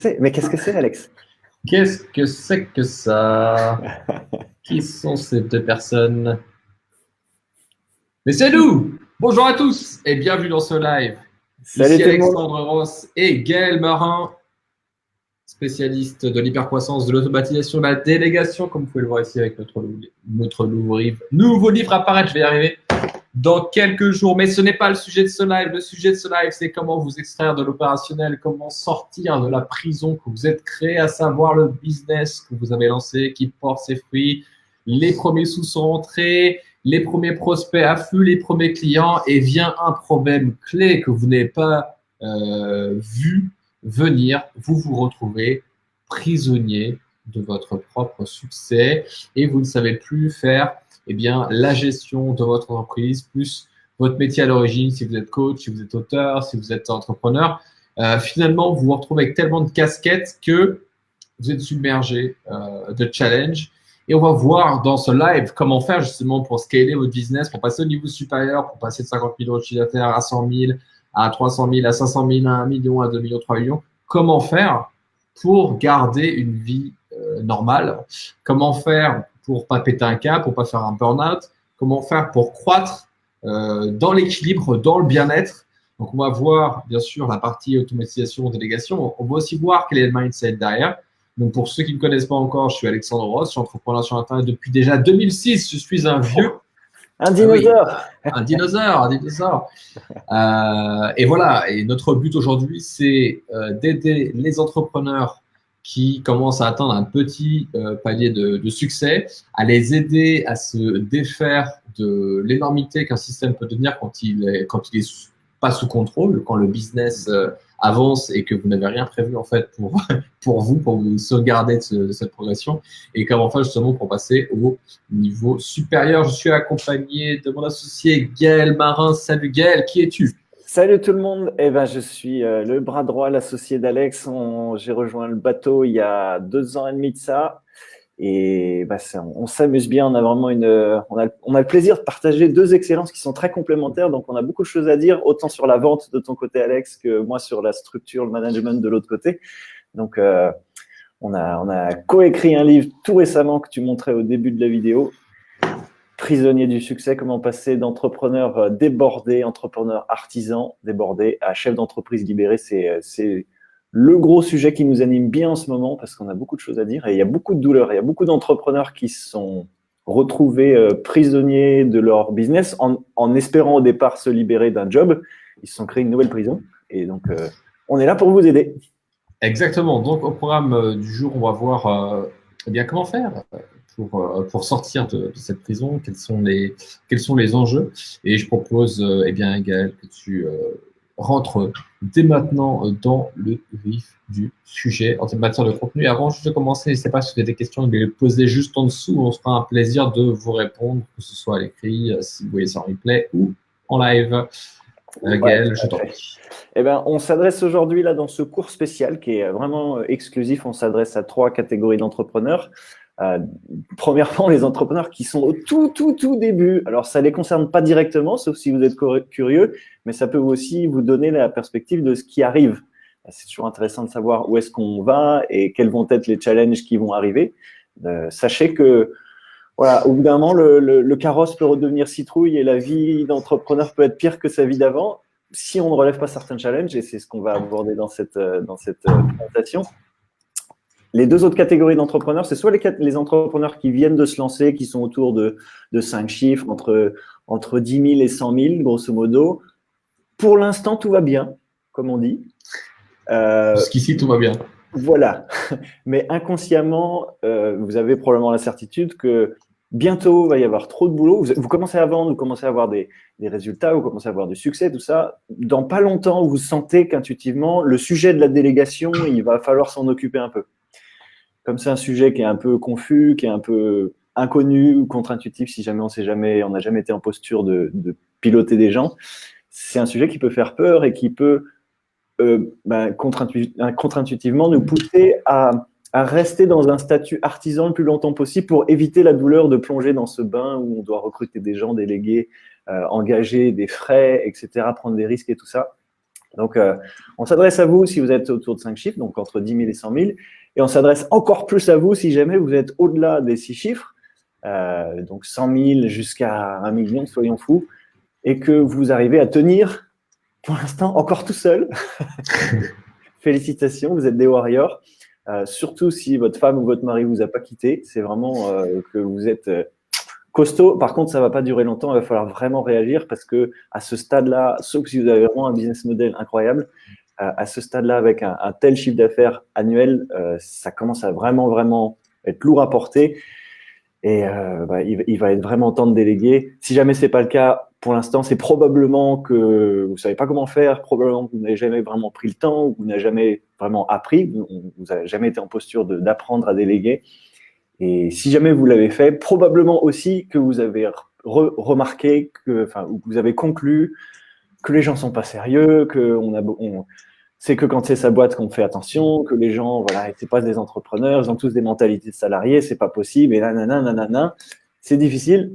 Mais qu'est-ce que c'est, Alex? Qu'est-ce que c'est que ça? Qui sont ces deux personnes? Mais c'est nous! Bonjour à tous et bienvenue dans ce live. Salut Ici tout le monde. Alexandre Ross et Gaël Marin, spécialiste de l'hypercroissance, de l'automatisation, de la délégation, comme vous pouvez le voir ici avec notre nouveau livre à paraître, je vais y arriver, dans quelques jours. Mais ce n'est pas le sujet de ce live. Le sujet de ce live, c'est comment vous extraire de l'opérationnel, comment sortir de la prison que vous êtes créé, à savoir le business que vous avez lancé, qui porte ses fruits. Les premiers sous sont rentrés, les premiers prospects affluent, les premiers clients, et vient un problème clé que vous n'avez pas vu venir. Vous vous retrouvez prisonnier de votre propre succès et vous ne savez plus faire la gestion de votre entreprise, plus votre métier à l'origine, si vous êtes coach, si vous êtes auteur, si vous êtes entrepreneur. Finalement, vous vous retrouvez avec tellement de casquettes que vous êtes submergé de challenges. Et on va voir dans ce live comment faire justement pour scaler votre business, pour passer au niveau supérieur, pour passer de 50 000 euros de chiffre d'affaires à 100 000, à 300 000, à 500 000, à 1 million, à 2 millions, 3 millions. Comment faire pour garder une vie normale? Comment faire pour pas péter un câble, pour pas faire un burn-out? Comment faire pour croître dans l'équilibre, dans le bien-être? Donc, on va voir, bien sûr, la partie automatisation, délégation. On va aussi voir quel est le mindset derrière. Donc, pour ceux qui ne me connaissent pas encore, je suis Alexandre Ross, je suis entrepreneur sur Internet depuis déjà 2006. Je suis un vieux. Un dinosaure. Oui, un dinosaure. Et voilà. Et notre but aujourd'hui, c'est d'aider les entrepreneurs qui commencent à atteindre un petit palier de succès, à les aider à se défaire de l'énormité qu'un système peut devenir quand il est pas sous contrôle, quand le business avance et que vous n'avez rien prévu en fait pour vous sauvegarder de cette progression, et comment faire justement pour passer au niveau supérieur. Je suis accompagné de mon associé Gaël Marin. Salut Gaël, qui es-tu? Salut tout le monde. Je suis le bras droit, l'associé d'Alex. J'ai rejoint le bateau il y a 2 ans et demi de ça. Et on s'amuse bien. On a vraiment on a le plaisir de partager deux excellences qui sont très complémentaires. Donc, on a beaucoup de choses à dire, autant sur la vente de ton côté, Alex, que moi sur la structure, le management de l'autre côté. Donc, on a coécrit un livre tout récemment que tu montrais au début de la vidéo. Prisonnier du succès, comment passer d'entrepreneur débordé, entrepreneur artisan débordé à chef d'entreprise libéré. C'est le gros sujet qui nous anime bien en ce moment parce qu'on a beaucoup de choses à dire et il y a beaucoup de douleurs. Il y a beaucoup d'entrepreneurs qui se sont retrouvés prisonniers de leur business en espérant au départ se libérer d'un job. Ils se sont créés une nouvelle prison et donc on est là pour vous aider. Exactement. Donc, au programme du jour, on va voir comment faire pour sortir de cette prison, quels sont les enjeux. Et je propose, Gaël, que tu rentres dès maintenant dans le vif du sujet en matière de contenu. Avant juste de commencer, n'hésitez pas si vous avez des questions, de les poser juste en dessous. On se fera un plaisir de vous répondre, que ce soit à l'écrit, si vous voyez ça en replay ou en live. Gaël, je t'en prie. On s'adresse aujourd'hui là dans ce cours spécial qui est vraiment exclusif. On s'adresse à 3 catégories d'entrepreneurs. Premièrement, les entrepreneurs qui sont au tout début. Alors, ça les concerne pas directement, sauf si vous êtes curieux, mais ça peut aussi vous donner la perspective de ce qui arrive. C'est toujours intéressant de savoir où est-ce qu'on va et quels vont être les challenges qui vont arriver. Sachez que voilà, au bout d'un moment, le carrosse peut redevenir citrouille et la vie d'entrepreneur peut être pire que sa vie d'avant si on ne relève pas certains challenges, et c'est ce qu'on va aborder dans cette présentation. Les 2 autres catégories d'entrepreneurs, c'est soit les entrepreneurs qui viennent de se lancer, qui sont autour de 5 chiffres, entre 10 000 et 100 000, grosso modo. Pour l'instant, tout va bien, comme on dit. Jusqu'ici, tout va bien. Voilà. Mais inconsciemment, vous avez probablement la certitude que bientôt, il va y avoir trop de boulot. Vous commencez à vendre, vous commencez à avoir des résultats, vous commencez à avoir du succès, tout ça. Dans pas longtemps, vous sentez qu'intuitivement, le sujet de la délégation, il va falloir s'en occuper un peu. Comme c'est un sujet qui est un peu confus, qui est un peu inconnu ou contre-intuitif, si jamais on n'a jamais été en posture de piloter des gens, c'est un sujet qui peut faire peur et qui peut contre-intuitivement nous pousser à rester dans un statut artisan le plus longtemps possible pour éviter la douleur de plonger dans ce bain où on doit recruter des gens, déléguer, engager des frais, etc., prendre des risques et tout ça. Donc, on s'adresse à vous si vous êtes autour de 5 chiffres, donc entre 10 000 et 100 000. Et on s'adresse encore plus à vous si jamais vous êtes au-delà des 6 chiffres, donc 100 000 jusqu'à 1 million, soyons fous, et que vous arrivez à tenir, pour l'instant, encore tout seul. Félicitations, vous êtes des warriors. Surtout si votre femme ou votre mari vous a pas quitté, c'est vraiment que vous êtes costaud. Par contre, ça va pas durer longtemps. Il va falloir vraiment réagir parce que à ce stade-là, sauf si vous avez vraiment un business model incroyable, à ce stade-là, avec un tel chiffre d'affaires annuel, ça commence à vraiment être lourd à porter. Et il va être vraiment temps de déléguer. Si jamais c'est pas le cas, pour l'instant, c'est probablement que vous savez pas comment faire, probablement que vous n'avez jamais vraiment pris le temps, ou que vous n'avez jamais vraiment appris, vous n'avez jamais été en posture d'apprendre à déléguer. Et si jamais vous l'avez fait, probablement aussi que vous avez remarqué ou que vous avez conclu que les gens sont pas sérieux, c'est que quand c'est sa boîte qu'on fait attention, que les gens, voilà, c'est pas des entrepreneurs, ils ont tous des mentalités de salariés, c'est pas possible, et nanana, c'est difficile.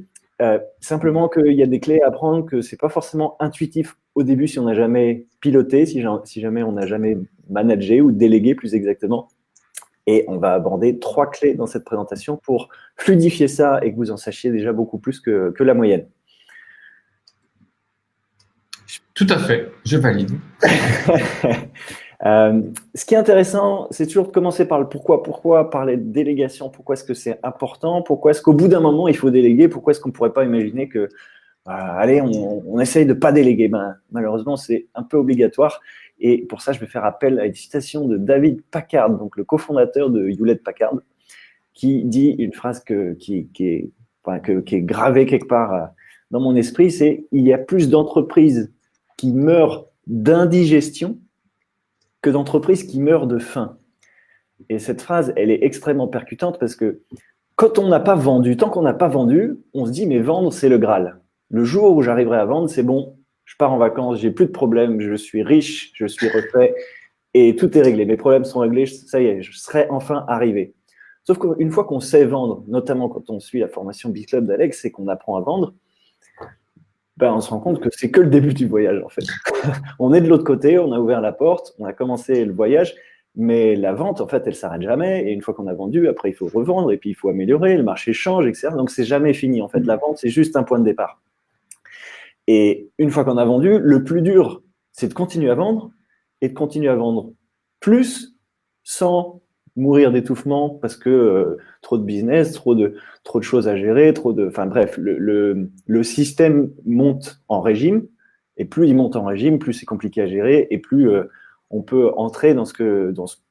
Simplement qu'il y a des clés à apprendre, que c'est pas forcément intuitif au début si on n'a jamais piloté, si jamais on n'a jamais managé ou délégué plus exactement. Et on va aborder 3 clés dans cette présentation pour fluidifier ça et que vous en sachiez déjà beaucoup plus que la moyenne. Tout à fait, je valide. Ce qui est intéressant, c'est toujours de commencer par le pourquoi, par les délégations, pourquoi est-ce que c'est important, pourquoi est-ce qu'au bout d'un moment il faut déléguer, pourquoi est-ce qu'on ne pourrait pas imaginer que, allez, on essaye de ne pas déléguer. Malheureusement, c'est un peu obligatoire. Et pour ça, je vais faire appel à une citation de David Packard, donc le cofondateur de Hewlett-Packard, qui dit une phrase qui est gravée quelque part dans mon esprit, c'est « Il y a plus d'entreprises qui meurent d'indigestion que d'entreprises qui meurent de faim. » Et cette phrase, elle est extrêmement percutante parce que quand on n'a pas vendu, tant qu'on n'a pas vendu, on se dit « mais vendre, c'est le Graal. Le jour où j'arriverai à vendre, c'est bon, je pars en vacances, j'ai plus de problèmes, je suis riche, je suis refait et tout est réglé. Mes problèmes sont réglés, ça y est, je serai enfin arrivé. » Sauf qu'une fois qu'on sait vendre, notamment quand on suit la formation B-Club d'Alex et qu'on apprend à vendre, on se rend compte que c'est que le début du voyage, en fait. On est de l'autre côté, on a ouvert la porte, on a commencé le voyage, mais la vente, en fait, elle s'arrête jamais. Et une fois qu'on a vendu, après, il faut revendre et puis il faut améliorer, le marché change, etc. Donc, c'est jamais fini, en fait. La vente, c'est juste un point de départ. Et une fois qu'on a vendu, le plus dur, c'est de continuer à vendre et de continuer à vendre plus sans mourir d'étouffement parce que trop de business, trop de choses à gérer, bref, le système monte en régime et plus il monte en régime, plus c'est compliqué à gérer et plus on peut entrer dans ce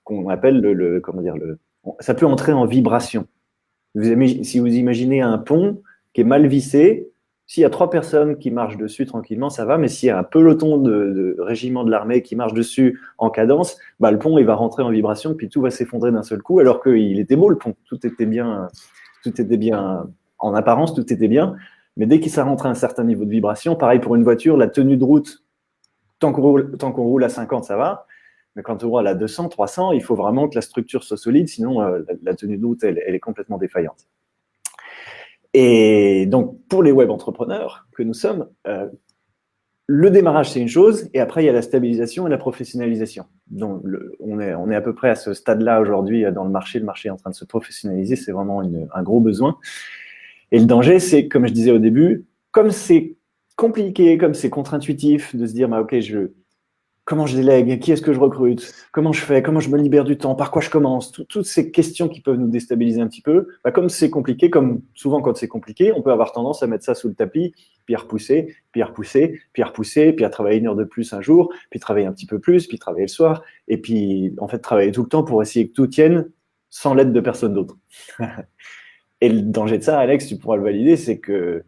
qu'on appelle ça peut entrer en vibration. Si vous imaginez un pont qui est mal vissé, s'il y a 3 personnes qui marchent dessus tranquillement, ça va, mais s'il y a un peloton de régiment de l'armée qui marche dessus en cadence, le pont il va rentrer en vibration, puis tout va s'effondrer d'un seul coup, alors qu'il était beau le pont, tout était bien en apparence, tout était bien, mais dès que ça rentre à un certain niveau de vibration, pareil pour une voiture, la tenue de route, tant qu'on roule à 50, ça va, mais quand on roule à 200, 300, il faut vraiment que la structure soit solide, sinon la tenue de route, elle est complètement défaillante. Et donc, pour les web entrepreneurs que nous sommes, le démarrage, c'est une chose, et après, il y a la stabilisation et la professionnalisation. Donc, on est à peu près à ce stade-là aujourd'hui dans le marché. Le marché est en train de se professionnaliser, c'est vraiment un gros besoin. Et le danger, c'est, comme je disais au début, comme c'est compliqué, comme c'est contre-intuitif de se dire, ok, comment je délègue, qui est-ce que je recrute, comment je fais, comment je me libère du temps, par quoi je commence, toutes ces questions qui peuvent nous déstabiliser un petit peu, comme c'est compliqué, comme souvent quand c'est compliqué, on peut avoir tendance à mettre ça sous le tapis, puis à repousser, puis à repousser, puis à repousser, puis à travailler 1 heure de plus un jour, puis travailler un petit peu plus, puis travailler le soir, et puis en fait travailler tout le temps pour essayer que tout tienne sans l'aide de personne d'autre. Et le danger de ça, Alex, tu pourras le valider, c'est que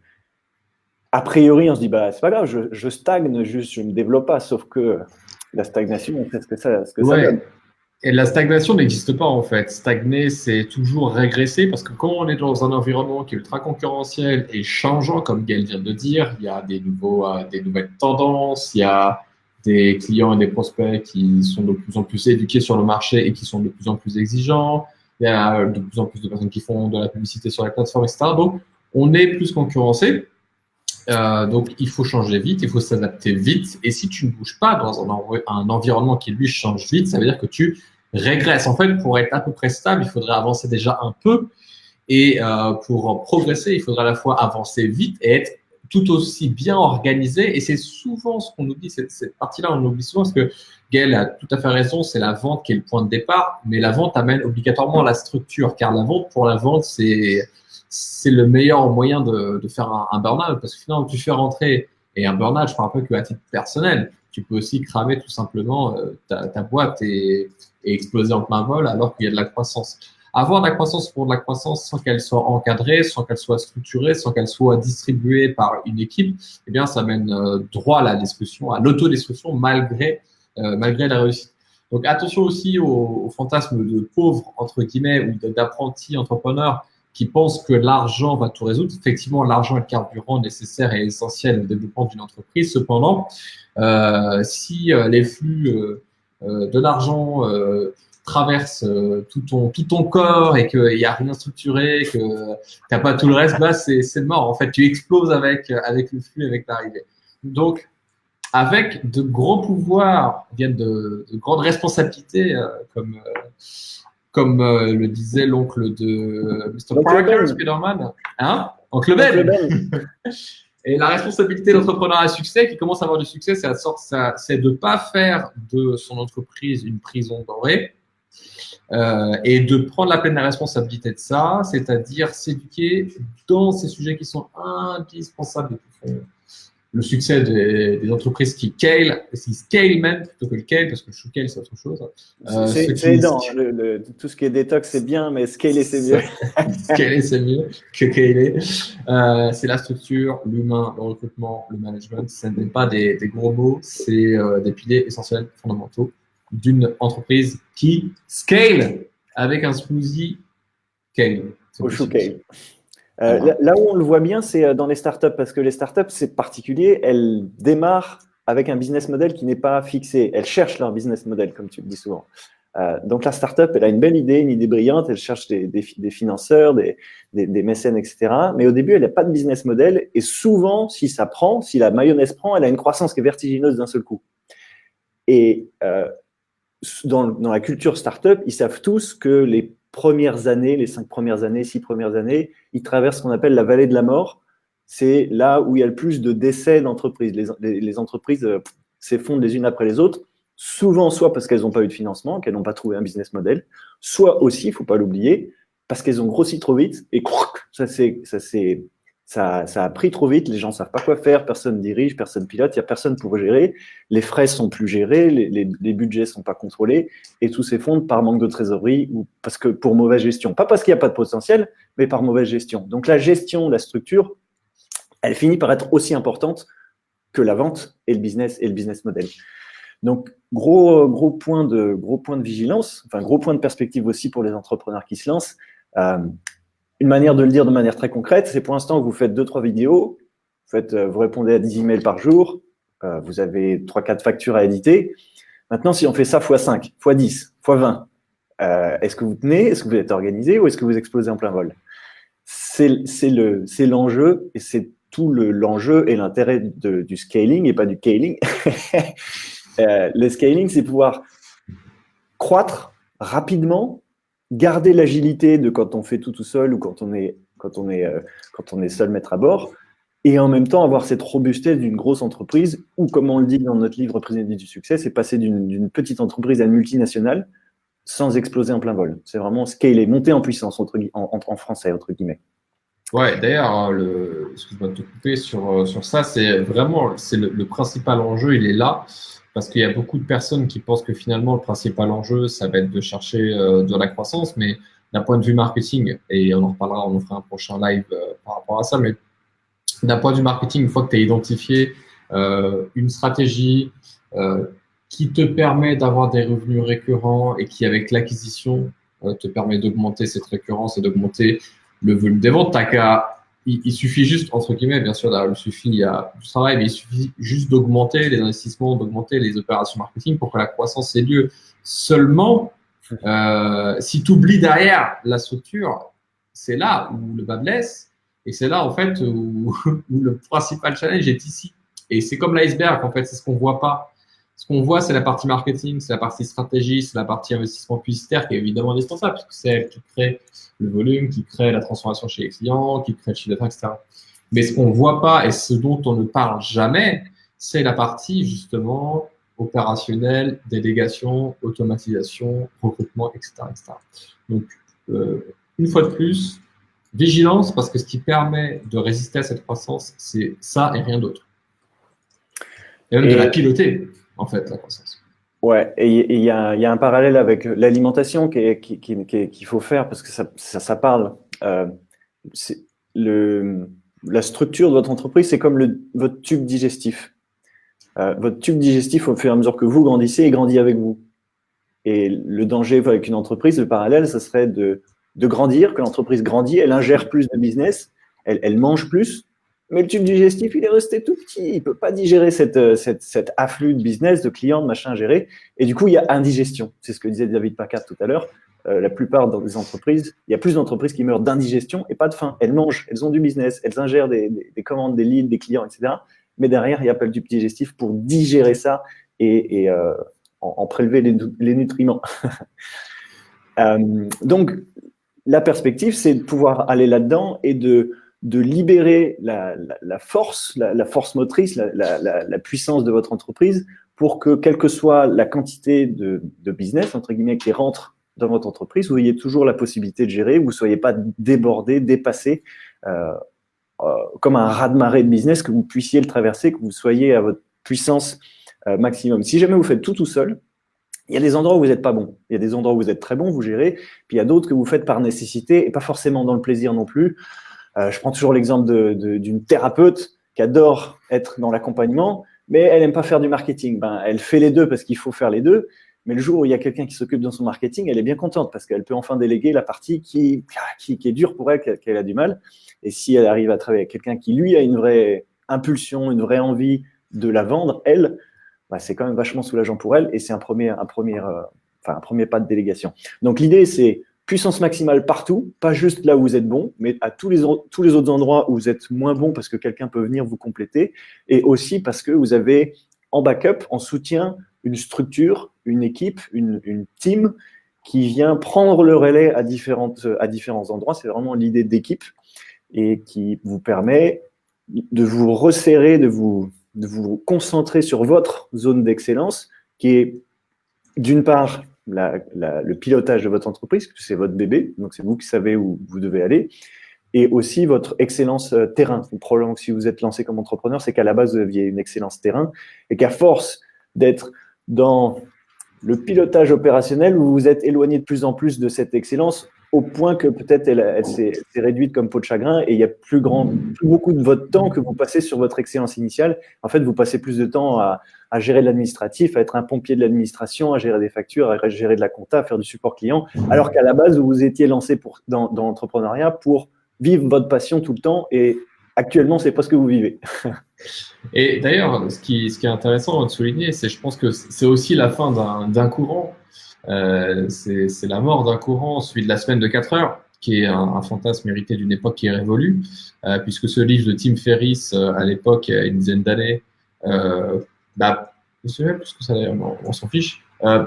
a priori, on se dit, c'est pas grave, je stagne, juste je ne me développe pas, sauf que la stagnation, on sait ce que ça donne. Et la stagnation n'existe pas en fait. Stagner, c'est toujours régresser parce que quand on est dans un environnement qui est ultra concurrentiel et changeant, comme Gaël vient de dire, il y a des nouvelles tendances, il y a des clients et des prospects qui sont de plus en plus éduqués sur le marché et qui sont de plus en plus exigeants. Il y a de plus en plus de personnes qui font de la publicité sur la plateforme, etc. Donc, on est plus concurrencé. Donc, il faut changer vite, il faut s'adapter vite. Et si tu ne bouges pas dans un environnement qui, lui, change vite, ça veut dire que tu régresses. En fait, pour être à peu près stable, il faudrait avancer déjà un peu. Et pour progresser, il faudra à la fois avancer vite et être tout aussi bien organisé. Et c'est souvent ce qu'on oublie, cette partie-là, on oublie souvent parce que Gaël a tout à fait raison, c'est la vente qui est le point de départ, mais la vente amène obligatoirement la structure, car la vente, pour la vente, c'est le meilleur moyen de faire un burn-out, parce que finalement, tu fais rentrer, et un burn-out, je parle un peu qu'à titre personnel, tu peux aussi cramer tout simplement ta boîte et exploser en plein vol alors qu'il y a de la croissance. Avoir de la croissance pour de la croissance sans qu'elle soit encadrée, sans qu'elle soit structurée, sans qu'elle soit distribuée par une équipe, eh bien, ça mène droit à la discussion, à l'autodestruction malgré la réussite. Donc, attention aussi au fantasme de pauvre, entre guillemets, ou d'apprenti entrepreneur qui pense que l'argent va tout résoudre. Effectivement, l'argent est le carburant nécessaire et essentiel au développement d'une entreprise. Cependant, si les flux de l'argent traverse tout ton corps et qu'il n'y a rien structuré, que tu n'as pas tout le reste, bah c'est mort. En fait, tu exploses avec le flux, avec l'arrivée. Donc, avec de gros pouvoirs viennent de grandes responsabilités, comme le disait l'oncle de Mr. Parker, Spider-Man. Hein? Oncle Ben. Et la responsabilité d'entrepreneur à succès, qui commence à avoir du succès, c'est de ne pas faire de son entreprise une prison dorée, et de prendre la pleine responsabilité de ça, c'est-à-dire s'éduquer dans ces sujets qui sont indispensables et qui font le succès des entreprises qui scale même plutôt que le scale, parce que le scale c'est autre chose. C'est aidant, tout ce qui est détox c'est bien, mais scaler c'est mieux. Scaler c'est mieux que scaler. C'est la structure, l'humain, le recrutement, le management. Ce n'est pas des gros mots, c'est des piliers essentiels, fondamentaux d'une entreprise qui scale avec un smoothie scale. Au scale. Là où on le voit bien, c'est dans les startups, parce que les startups, c'est particulier, elles démarrent avec un business model qui n'est pas fixé. Elles cherchent leur business model, comme tu le dis souvent. Donc la startup, elle a une belle idée, une idée brillante, elle cherche des financeurs, des mécènes, etc. Mais au début, elle n'a pas de business model, et souvent, si la mayonnaise prend, elle a une croissance qui est vertigineuse d'un seul coup. Et dans la culture startup, ils savent tous que les premières années, les 5 premières années, 6 premières années, ils traversent ce qu'on appelle la vallée de la mort. C'est là où il y a le plus de décès d'entreprises. Les entreprises s'effondrent les unes après les autres, souvent soit parce qu'elles n'ont pas eu de financement, qu'elles n'ont pas trouvé un business model, soit aussi, il ne faut pas l'oublier, parce qu'elles ont grossi trop vite et ça a pris trop vite, les gens ne savent pas quoi faire, personne dirige, personne pilote, il n'y a personne pour gérer, les frais sont plus gérés, les budgets ne sont pas contrôlés, et tout s'effondre par manque de trésorerie ou parce que pour mauvaise gestion. Pas parce qu'il n'y a pas de potentiel, mais par mauvaise gestion. Donc la gestion, la structure, elle finit par être aussi importante que la vente et le business model. Donc gros point de vigilance, enfin gros point de perspective aussi pour les entrepreneurs qui se lancent. Une manière de le dire de manière très concrète, c'est pour l'instant vous faites 2-3 vidéos, vous répondez à 10 emails par jour, vous avez 3-4 factures à éditer. Maintenant, si on fait ça x5, x10, x20, est-ce que vous tenez, est-ce que vous êtes organisé ou est-ce que vous explosez en plein vol? C'est l'enjeu et c'est tout l'enjeu et l'intérêt du scaling et pas du scaling. Le scaling, c'est pouvoir croître rapidement, garder l'agilité de quand on fait tout seul ou quand on est seul maître à bord, et en même temps avoir cette robustesse d'une grosse entreprise, ou comme on le dit dans notre livre Prisonnier du succès, c'est passer d'une petite entreprise à une multinationale sans exploser en plein vol. C'est vraiment scaler, monter en puissance en français, entre guillemets. Ouais, d'ailleurs, excuse-moi de te couper sur ça, c'est vraiment le principal enjeu, il est là. Parce qu'il y a beaucoup de personnes qui pensent que finalement, le principal enjeu, ça va être de chercher de la croissance, mais d'un point de vue marketing, et on en reparlera, on fera un prochain live par rapport à ça, mais d'un point de vue marketing, une fois que tu as identifié une stratégie qui te permet d'avoir des revenus récurrents et qui, avec l'acquisition, te permet d'augmenter cette récurrence et d'augmenter le volume des ventes, il suffit juste, entre guillemets, bien sûr, il y a du travail, mais il suffit juste d'augmenter les investissements, d'augmenter les opérations marketing pour que la croissance ait lieu. Seulement, si tu oublies derrière la structure, c'est là où le bas blesse. Et c'est là, en fait, où le principal challenge est ici. Et c'est comme l'iceberg, en fait, c'est ce qu'on voit pas. Ce qu'on voit, c'est la partie marketing, c'est la partie stratégie, c'est la partie investissement publicitaire qui est évidemment indispensable, puisque c'est elle qui crée le volume, qui crée la transformation chez les clients, qui crée le chiffre d'affaires, etc. Mais ce qu'on voit pas et ce dont on ne parle jamais, c'est la partie, justement, opérationnelle, délégation, automatisation, recrutement, etc., etc. Donc, une fois de plus, vigilance, parce que ce qui permet de résister à cette croissance, c'est ça et rien d'autre. Et même de la piloter, en fait, la croissance. Ouais, et il y a un parallèle avec l'alimentation qu'il faut faire parce que ça parle. C'est la structure de votre entreprise, c'est comme votre tube digestif. Votre tube digestif, au fur et à mesure que vous grandissez, il grandit avec vous. Et le danger avec une entreprise, le parallèle, ce serait de grandir, que l'entreprise grandit, elle ingère plus de business, elle mange plus, mais le tube digestif, il est resté tout petit. Il ne peut pas digérer cet afflux de business, de clients, de machin à gérer. Et du coup, il y a indigestion. C'est ce que disait David Packard tout à l'heure. La plupart des entreprises, il y a plus d'entreprises qui meurent d'indigestion et pas de faim. Elles mangent, elles ont du business, elles ingèrent des commandes, des leads, des clients, etc. Mais derrière, il n'y a pas le tube digestif pour digérer ça et en prélever les nutriments. Donc, la perspective, c'est de pouvoir aller là-dedans et de libérer la force, la force motrice, la puissance de votre entreprise pour que, quelle que soit la quantité de business, entre guillemets, qui rentre dans votre entreprise, vous ayez toujours la possibilité de gérer, vous ne soyez pas débordé, dépassé, comme un raz-de-marée de business, que vous puissiez le traverser, que vous soyez à votre puissance maximum. Si jamais vous faites tout seul, il y a des endroits où vous n'êtes pas bon. Il y a des endroits où vous êtes très bon, vous gérez. Puis il y a d'autres que vous faites par nécessité et pas forcément dans le plaisir non plus. Je prends toujours l'exemple d'une thérapeute qui adore être dans l'accompagnement, mais elle n'aime pas faire du marketing. Elle fait les deux parce qu'il faut faire les deux. Mais le jour où il y a quelqu'un qui s'occupe de son marketing, elle est bien contente parce qu'elle peut enfin déléguer la partie qui est dure pour elle, qu'elle a du mal. Et si elle arrive à travailler avec quelqu'un qui, lui, a une vraie impulsion, une vraie envie de la vendre, elle, c'est quand même vachement soulageant pour elle et c'est un premier pas de délégation. Donc l'idée, c'est puissance maximale partout, pas juste là où vous êtes bon, mais à tous les autres endroits où vous êtes moins bon parce que quelqu'un peut venir vous compléter et aussi parce que vous avez en backup, en soutien, une structure, une équipe, une team qui vient prendre le relais à différents endroits. C'est vraiment l'idée d'équipe et qui vous permet de vous resserrer, de vous concentrer sur votre zone d'excellence qui est d'une part le pilotage de votre entreprise, que c'est votre bébé, donc c'est vous qui savez où vous devez aller, et aussi votre excellence terrain. Probablement que si vous êtes lancé comme entrepreneur, c'est qu'à la base, vous aviez une excellence terrain, et qu'à force d'être dans le pilotage opérationnel, vous vous êtes éloigné de plus en plus de cette excellence, au point que peut-être elle s'est réduite comme peau de chagrin, et il y a plus beaucoup de votre temps que vous passez sur votre excellence initiale. En fait, vous passez plus de temps à gérer de l'administratif, à être un pompier de l'administration, à gérer des factures, à gérer de la compta, à faire du support client, alors qu'à la base, vous vous étiez lancé dans l'entrepreneuriat pour vivre votre passion tout le temps, et actuellement, c'est pas ce que vous vivez. Et d'ailleurs, ce qui est intéressant de souligner, c'est je pense que c'est aussi la fin d'un courant. C'est la mort d'un courant, celui de la semaine de 4 heures, qui est un fantasme hérité d'une époque qui est révolue, puisque ce livre de Tim Ferriss, à l'époque, il y a une dizaine d'années, je ne sais même plus ce que ça d'ailleurs, on s'en fiche,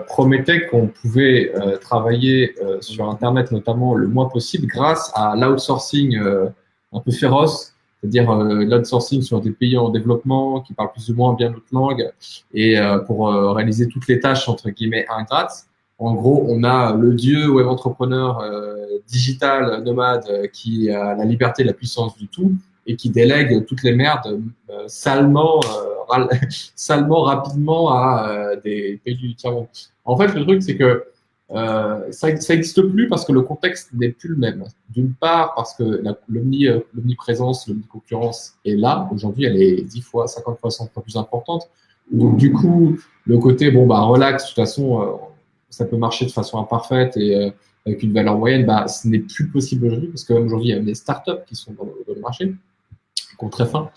promettait qu'on pouvait travailler sur Internet, notamment le moins possible, grâce à l'outsourcing un peu féroce, c'est-à-dire l'outsourcing sur des pays en développement qui parlent plus ou moins bien notre langue, et pour réaliser toutes les tâches entre guillemets ingrates. En gros, on a le dieu web entrepreneur digital nomade qui a la liberté et la puissance du tout et qui délègue toutes les merdes salement rapidement à des pays du tiers-monde. En fait, le truc, c'est que ça n'existe plus parce que le contexte n'est plus le même. D'une part, parce que l'omniprésence, l'omniconcurrence est là. Aujourd'hui, elle est 10 fois, 50 fois, 100 fois plus importante. Donc, du coup, le côté, relax, de toute façon, ça peut marcher de façon imparfaite et avec une valeur moyenne, ce n'est plus possible aujourd'hui parce que même aujourd'hui, il y a des startups qui sont dans le marché, qui ont très faim.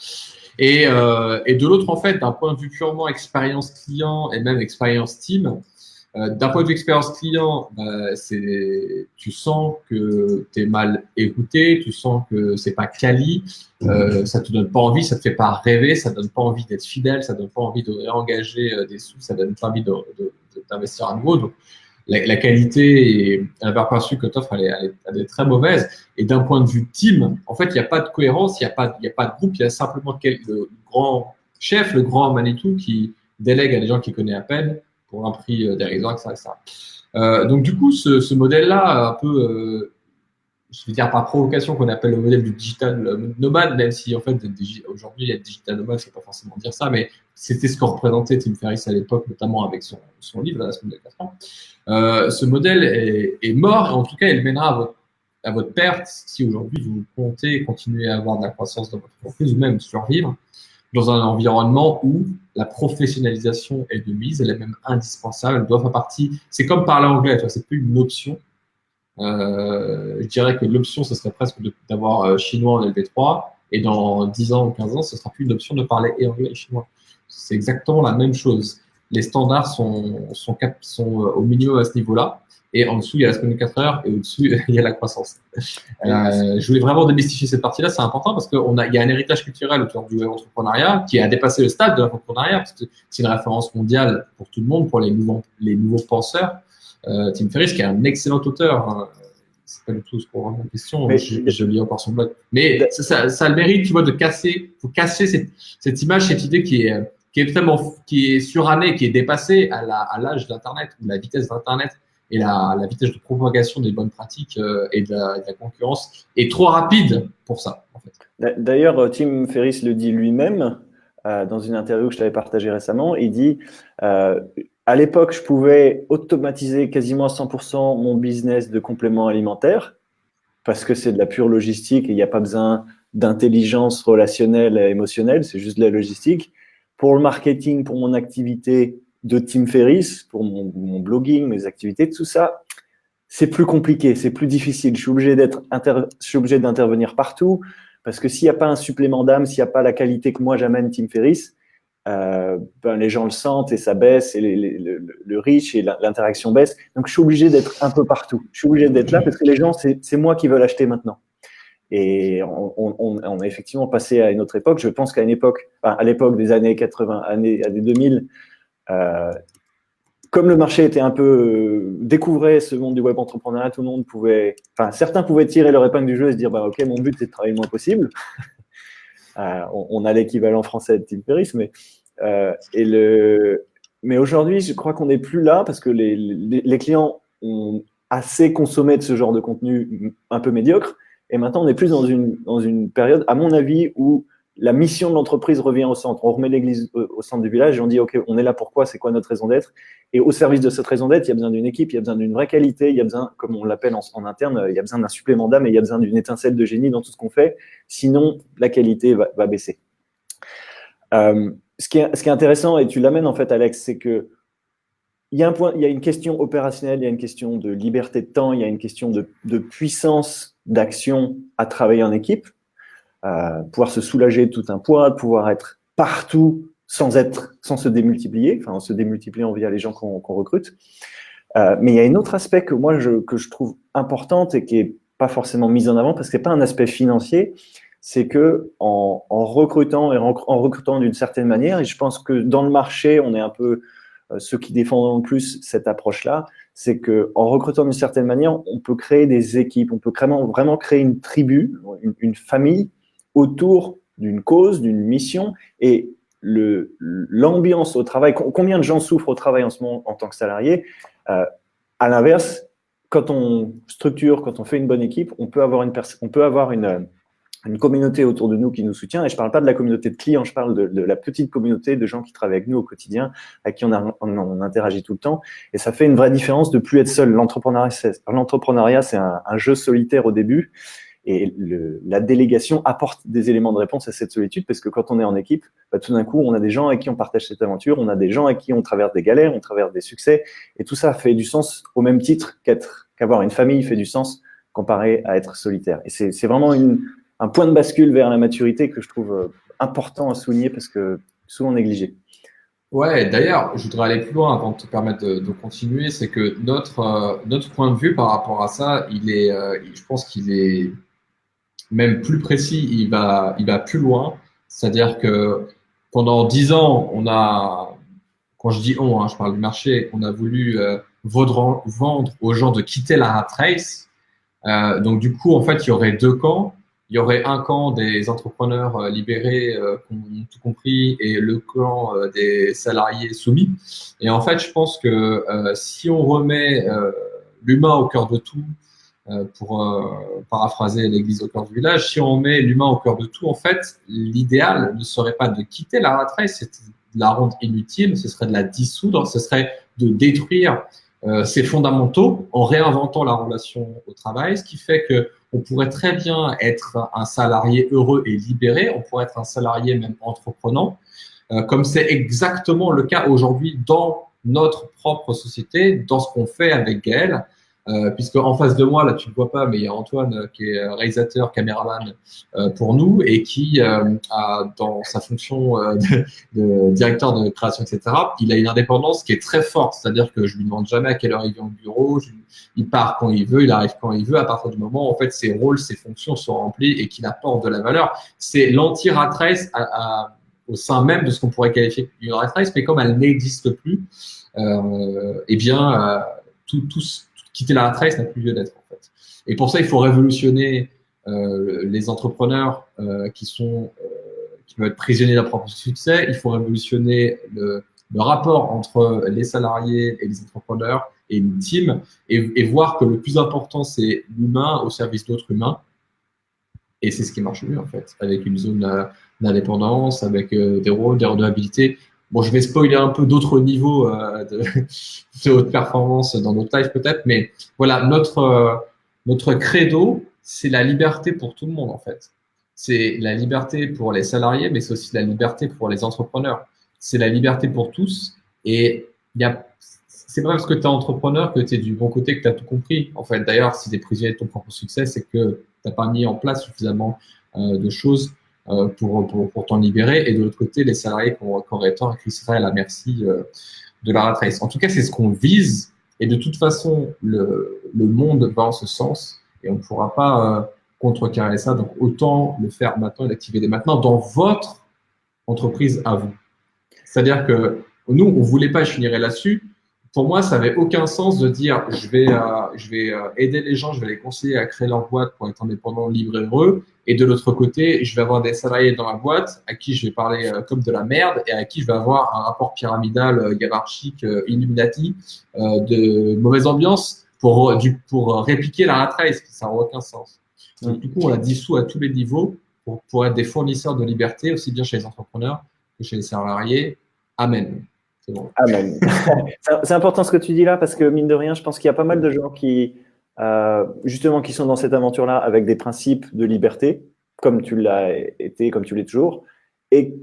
Et de l'autre, en fait, d'un point de vue purement expérience client et même expérience team, D'un point de vue expérience client, tu sens que tu es mal écouté, tu sens que c'est pas quali, ça te donne pas envie, ça te fait pas rêver, ça donne pas envie d'être fidèle, ça donne pas envie de réengager des sous, ça donne pas envie d'investir à nouveau. Donc, la qualité et la valeur perçue que tu offres, elle est très mauvaise. Et d'un point de vue team, en fait, il n'y a pas de cohérence, il n'y a pas de groupe, il y a simplement le grand chef, le grand Manitou qui délègue à des gens qu'il connaît à peine pour un prix dérisoire, etc. Donc, du coup, ce modèle-là, un peu, je vais dire par provocation, qu'on appelle le modèle du digital nomade, même si, en fait, aujourd'hui, il y a digital nomade, je ne sais pas forcément dire ça, mais c'était ce que représentait Tim Ferriss à l'époque, notamment avec son livre, La semaine de 4 ans. Ce modèle est mort, et en tout cas, il mènera à votre perte si aujourd'hui vous comptez continuer à avoir de la croissance dans votre entreprise ou même survivre dans un environnement où la professionnalisation est de mise, elle est même indispensable, elle doit faire partie. C'est comme parler anglais, c'est plus une option. Je dirais que l'option, ce serait presque d'avoir chinois en LV3, et dans 10 ans ou 15 ans, ce sera plus une option de parler et anglais et chinois. C'est exactement la même chose. Les standards sont au minimum à ce niveau-là, et en dessous, il y a la semaine de 4 heures, et au-dessus, il y a la croissance. Je voulais vraiment démystifier cette partie-là, c'est important parce il y a un héritage culturel autour du entrepreneuriat qui a dépassé le stade de l'entrepreneuriat, parce que c'est une référence mondiale pour tout le monde, pour les nouveaux penseurs. Tim Ferriss, qui est un excellent auteur, hein. C'est pas du tout ce qu'on rend en question. Mais je lis encore son blog. Mais ça a le mérite, tu vois, faut casser cette image, cette idée qui est surannée, qui est dépassée à l'âge d'Internet, ou la vitesse d'Internet et la vitesse de propagation des bonnes pratiques et de la concurrence est trop rapide pour ça, en fait. D'ailleurs, Tim Ferriss le dit lui-même dans une interview que je t'avais partagée récemment. Il dit à l'époque, je pouvais automatiser quasiment à 100% mon business de compléments alimentaires parce que c'est de la pure logistique et il n'y a pas besoin d'intelligence relationnelle et émotionnelle, c'est juste de la logistique. Pour le marketing, pour mon activité de Tim Ferriss, pour mon blogging, mes activités, tout ça, c'est plus compliqué, c'est plus difficile. Je suis obligé d'intervenir partout parce que s'il n'y a pas un supplément d'âme, s'il n'y a pas la qualité que moi j'amène Tim Ferriss, les gens le sentent et ça baisse et le reach et l'interaction baisse. Donc, je suis obligé d'être un peu partout. Je suis obligé d'être là parce que les gens, c'est moi qui veulent acheter maintenant. Et on a effectivement passé à une autre époque. Je pense qu'à à l'époque des années 80, années 2000, comme le marché était un peu découvrait ce monde du web entrepreneuriat, tout le monde certains pouvaient tirer leur épingle du jeu et se dire, ok, mon but c'est de travailler le moins possible. On a l'équivalent français de Tim Ferriss, mais aujourd'hui, je crois qu'on n'est plus là parce que les clients ont assez consommé de ce genre de contenu un peu médiocre. Et maintenant, on est plus dans une période, à mon avis, où la mission de l'entreprise revient au centre. On remet l'église au centre du village et on dit, OK, on est là pourquoi, c'est quoi notre raison d'être? Et au service de cette raison d'être, il y a besoin d'une équipe, il y a besoin d'une vraie qualité, il y a besoin, comme on l'appelle en interne, il y a besoin d'un supplément d'âme et il y a besoin d'une étincelle de génie dans tout ce qu'on fait. Sinon, la qualité va baisser. Ce qui est intéressant, et tu l'amènes en fait, Alex, c'est que il y a une question opérationnelle, il y a une question de liberté de temps, il y a une question de puissance d'action à travailler en équipe, pouvoir se soulager de tout un poids, pouvoir être partout sans se démultiplier, en se démultipliant via les gens qu'on recrute. Mais il y a un autre aspect que je trouve important et qui est pas forcément mis en avant parce que c'est pas un aspect financier, c'est que en recrutant et en recrutant d'une certaine manière, et je pense que dans le marché, on est un peu ceux qui défendent le plus cette approche-là, c'est que en recrutant d'une certaine manière, on peut créer des équipes, on peut vraiment créer une tribu, une famille autour d'une cause, d'une mission, et l'ambiance au travail. Combien de gens souffrent au travail en ce moment en tant que salarié? À l'inverse, quand on structure, quand on fait une bonne équipe, on peut avoir une communauté autour de nous qui nous soutient. Et je ne parle pas de la communauté de clients, je parle de la petite communauté de gens qui travaillent avec nous au quotidien, avec qui on interagit tout le temps. Et ça fait une vraie différence de plus être seul. L'entrepreneuriat, c'est un jeu solitaire au début. Et la délégation apporte des éléments de réponse à cette solitude parce que quand on est en équipe, tout d'un coup, on a des gens avec qui on partage cette aventure, on a des gens avec qui on traverse des galères, on traverse des succès. Et tout ça fait du sens au même titre qu'avoir une famille fait du sens comparé à être solitaire. Et c'est vraiment un point de bascule vers la maturité que je trouve important à souligner parce que souvent négligé. Ouais, d'ailleurs, je voudrais aller plus loin avant de te permettre de continuer. C'est que notre point de vue par rapport à ça, je pense qu'il est même plus précis. Il va plus loin. C'est-à-dire que pendant 10 ans, quand je dis on, hein, je parle du marché, on a voulu vendre aux gens de quitter la rat race. Donc du coup, en fait, il y aurait deux camps. Il y aurait un camp des entrepreneurs libérés qui ont tout compris et le camp des salariés soumis. Et en fait, je pense que si on remet l'humain au cœur de tout, pour paraphraser l'église au cœur du village, si on met l'humain au cœur de tout, en fait, l'idéal ne serait pas de quitter la rat race, c'est de la rendre inutile, ce serait de la dissoudre, ce serait de détruire ses fondamentaux en réinventant la relation au travail, ce qui fait que on pourrait très bien être un salarié heureux et libéré, on pourrait être un salarié même entreprenant, comme c'est exactement le cas aujourd'hui dans notre propre société, dans ce qu'on fait avec Gaël. Puisque en face de moi, là tu ne le vois pas, mais il y a Antoine qui est réalisateur, caméraman pour nous et qui a dans sa fonction de directeur de création, etc., il a une indépendance qui est très forte, c'est-à-dire que je lui demande jamais à quelle heure il vient au bureau, il part quand il veut, il arrive quand il veut, à partir du moment où en fait ses rôles, ses fonctions sont remplis et qu'il apporte de la valeur. C'est l'anti-rat race au sein même de ce qu'on pourrait qualifier d'une rat race, mais comme elle n'existe plus, eh bien quitter la rat race n'a plus lieu d'être en fait. Et pour ça, il faut révolutionner les entrepreneurs qui peuvent être prisonniers de leur propre succès. Il faut révolutionner le rapport entre les salariés et les entrepreneurs et une team et voir que le plus important, c'est l'humain au service d'autres humains. Et c'est ce qui marche mieux en fait, avec une zone d'indépendance, avec des rôles, des redevabilités. Bon, je vais spoiler un peu d'autres niveaux de haute performance dans notre live peut-être, mais voilà, notre credo, c'est la liberté pour tout le monde en fait. C'est la liberté pour les salariés, mais c'est aussi la liberté pour les entrepreneurs. C'est la liberté pour tous. Et c'est pas parce que tu es entrepreneur que tu es du bon côté, que tu as tout compris. En fait, d'ailleurs, si tu es prisonnier de ton propre succès, c'est que tu n'as pas mis en place suffisamment de choses pour t'en libérer. Et de l'autre côté, les salariés qui auraient tort et qui seraient à la merci de la rat race. En tout cas, c'est ce qu'on vise. Et de toute façon, le monde va en ce sens et on ne pourra pas contrecarrer ça. Donc, autant le faire maintenant et l'activer dès maintenant dans votre entreprise à vous. C'est-à-dire que nous, on voulait pas, je finirai là-dessus. Pour moi, ça n'avait aucun sens de dire je vais aider les gens, je vais les conseiller à créer leur boîte pour être indépendants, libres et heureux. Et de l'autre côté, je vais avoir des salariés dans la boîte à qui je vais parler comme de la merde et à qui je vais avoir un rapport pyramidal, hiérarchique, Illuminati, de mauvaise ambiance pour répliquer la rat race. Ça n'a aucun sens. Donc, du coup, on la dissout à tous les niveaux pour être des fournisseurs de liberté, aussi bien chez les entrepreneurs que chez les salariés. Amen. C'est bon. Amen. C'est important ce que tu dis là parce que mine de rien, je pense qu'il y a pas mal de gens qui, justement, qui sont dans cette aventure-là avec des principes de liberté, comme tu l'as été, comme tu l'es toujours, et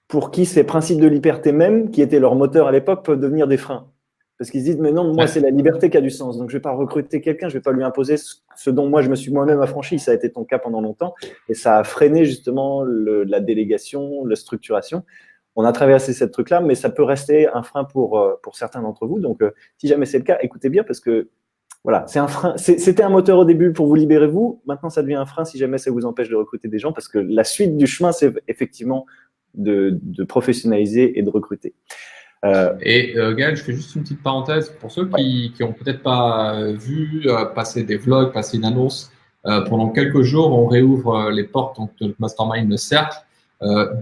pour qui ces principes de liberté même, qui étaient leur moteur à l'époque, peuvent devenir des freins. Parce qu'ils se disent, mais non, moi, c'est la liberté qui a du sens. Donc, je ne vais pas recruter quelqu'un, je ne vais pas lui imposer ce dont moi, je me suis moi-même affranchi. Ça a été ton cas pendant longtemps. Et ça a freiné justement la délégation, la structuration. On a traversé ce truc-là, mais ça peut rester un frein pour certains d'entre vous. Donc, si jamais c'est le cas, écoutez bien parce que voilà, c'est un frein. C'était un moteur au début pour vous libérer vous. Maintenant, ça devient un frein si jamais ça vous empêche de recruter des gens parce que la suite du chemin, c'est effectivement de professionnaliser et de recruter. Gaël, je fais juste une petite parenthèse pour ceux qui ont peut-être pas vu passer des vlogs, passer une annonce. Pendant quelques jours, on réouvre les portes donc, de notre mastermind Le Cercle,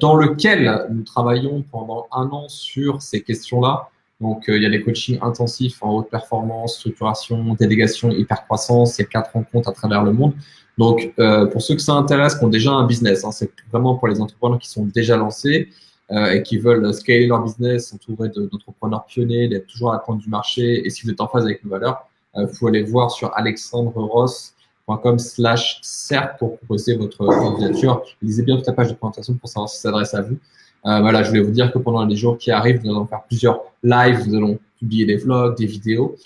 dans lequel nous travaillons pendant 1 an sur ces questions-là. Donc, il y a des coachings intensifs en haute performance, structuration, délégation, hypercroissance. Il y a 4 rencontres à travers le monde. Donc, pour ceux que ça intéresse, qui ont déjà un business, hein, c'est vraiment pour les entrepreneurs qui sont déjà lancés et qui veulent scaler leur business, s'entourer d'entrepreneurs pionniers, d'être toujours à la pointe du marché. Et si vous êtes en phase avec nos valeurs, vous pouvez aller voir sur alexandreross.com/cercle pour proposer votre candidature. Lisez bien toute la page de présentation pour savoir si ça s'adresse à vous. Voilà, je voulais vous dire que pendant les jours qui arrivent, nous allons faire plusieurs lives, nous allons publier des vlogs, des vidéos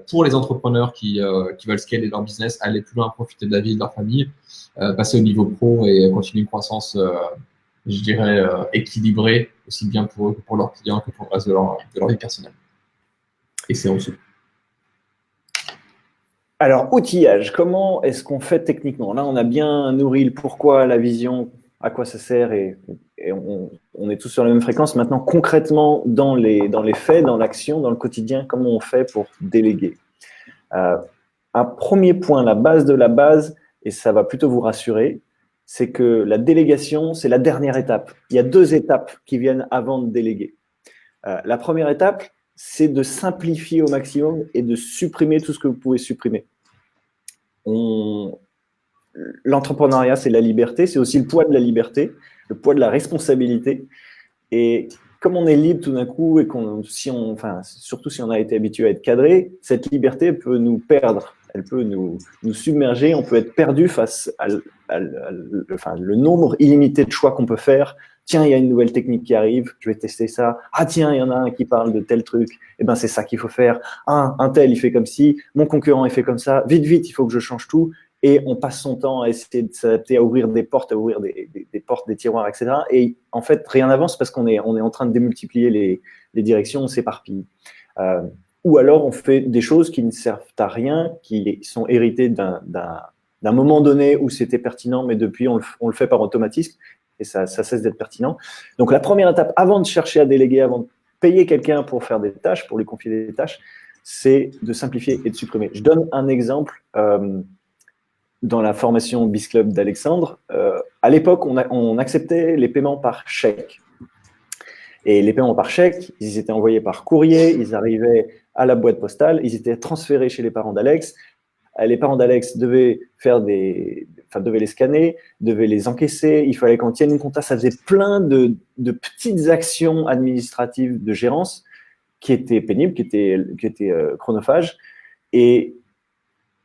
pour les entrepreneurs qui veulent scaler leur business, aller plus loin, profiter de la vie de leur famille, passer au niveau pro et continuer une croissance je dirais, équilibré, aussi bien pour eux que pour leurs clients, que pour le reste de leur vie personnelle. Et c'est reçu. Alors, outillage, comment est-ce qu'on fait techniquement? Là, on a bien nourri le pourquoi, la vision, à quoi ça sert et on est tous sur la même fréquence. Maintenant, concrètement, dans les faits, dans l'action, dans le quotidien, comment on fait pour déléguer? Un premier point, la base de la base, et ça va plutôt vous rassurer, c'est que la délégation, c'est la dernière étape. Il y a 2 étapes qui viennent avant de déléguer. La première étape, c'est de simplifier au maximum et de supprimer tout ce que vous pouvez supprimer. L'entrepreneuriat, c'est la liberté, c'est aussi le poids de la liberté, le poids de la responsabilité. Et comme on est libre tout d'un coup et surtout si on a été habitué à être cadré, cette liberté peut nous perdre, elle peut nous submerger, on peut être perdu face le nombre illimité de choix qu'on peut faire. Tiens, il y a une nouvelle technique qui arrive, je vais tester ça. Ah tiens, il y en a un qui parle de tel truc, eh ben c'est ça qu'il faut faire. Un tel, il fait comme ci, mon concurrent, il fait comme ça. Vite, vite, il faut que je change tout. Et on passe son temps à essayer de s'adapter, à ouvrir des portes, à ouvrir des portes, des tiroirs, etc. Et en fait, rien n'avance parce qu'on est en train de démultiplier les directions, on s'éparpille. Ou alors, on fait des choses qui ne servent à rien, qui sont héritées d'un moment donné où c'était pertinent, mais depuis, on le fait par automatisme et ça cesse d'être pertinent. Donc, la première étape, avant de chercher à déléguer, avant de payer quelqu'un pour faire des tâches, pour lui confier des tâches, c'est de simplifier et de supprimer. Je donne un exemple. Dans la formation Biz Club d'Alexandre, à l'époque, on acceptait les paiements par chèque. Et les paiements par chèque, ils étaient envoyés par courrier, ils arrivaient à la boîte postale, ils étaient transférés chez les parents d'Alex. Les parents d'Alex devaient les scanner, devaient les encaisser, il fallait qu'on tienne une compta. Ça faisait plein de petites actions administratives de gérance qui étaient pénibles, qui étaient chronophages. Et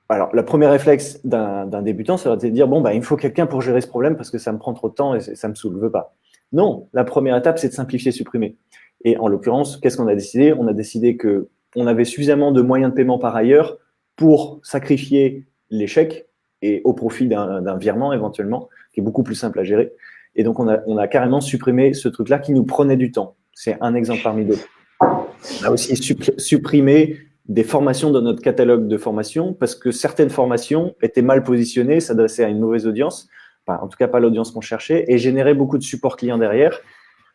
alors, le premier réflexe d'un débutant, ça va être de dire, bon, bah, il me faut quelqu'un pour gérer ce problème parce que ça me prend trop de temps et ça me saoule, je veux pas. Non, la première étape, c'est de simplifier, supprimer. Et en l'occurrence, qu'est-ce qu'on a décidé? On a décidé qu'on avait suffisamment de moyens de paiement par ailleurs pour sacrifier les chèques et au profit d'un virement éventuellement, qui est beaucoup plus simple à gérer. Et donc, on a carrément supprimé ce truc-là qui nous prenait du temps. C'est un exemple parmi d'autres. On a aussi supprimé des formations dans notre catalogue de formations parce que certaines formations étaient mal positionnées, s'adressaient à une mauvaise audience, enfin, en tout cas pas l'audience qu'on cherchait, et généraient beaucoup de support client derrière.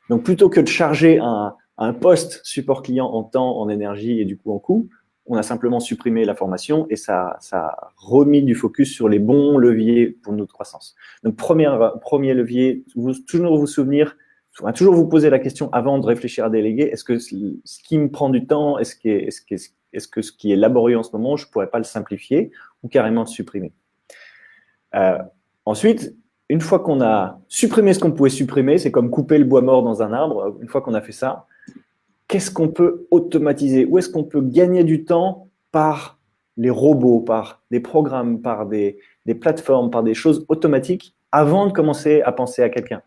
Donc, plutôt que de charger un poste support client en temps, en énergie et du coup en coût, on a simplement supprimé la formation et ça a remis du focus sur les bons leviers pour notre croissance. Donc, premier levier, toujours vous souvenir, toujours vous poser la question avant de réfléchir à déléguer, est-ce que ce qui me prend du temps, est-ce que ce qui est laborieux en ce moment, je ne pourrais pas le simplifier ou carrément le supprimer? Ensuite, une fois qu'on a supprimé ce qu'on pouvait supprimer, c'est comme couper le bois mort dans un arbre, une fois qu'on a fait ça, qu'est-ce qu'on peut automatiser? Où est-ce qu'on peut gagner du temps par les robots, par des programmes, par des plateformes, par des choses automatiques avant de commencer à penser à quelqu'un?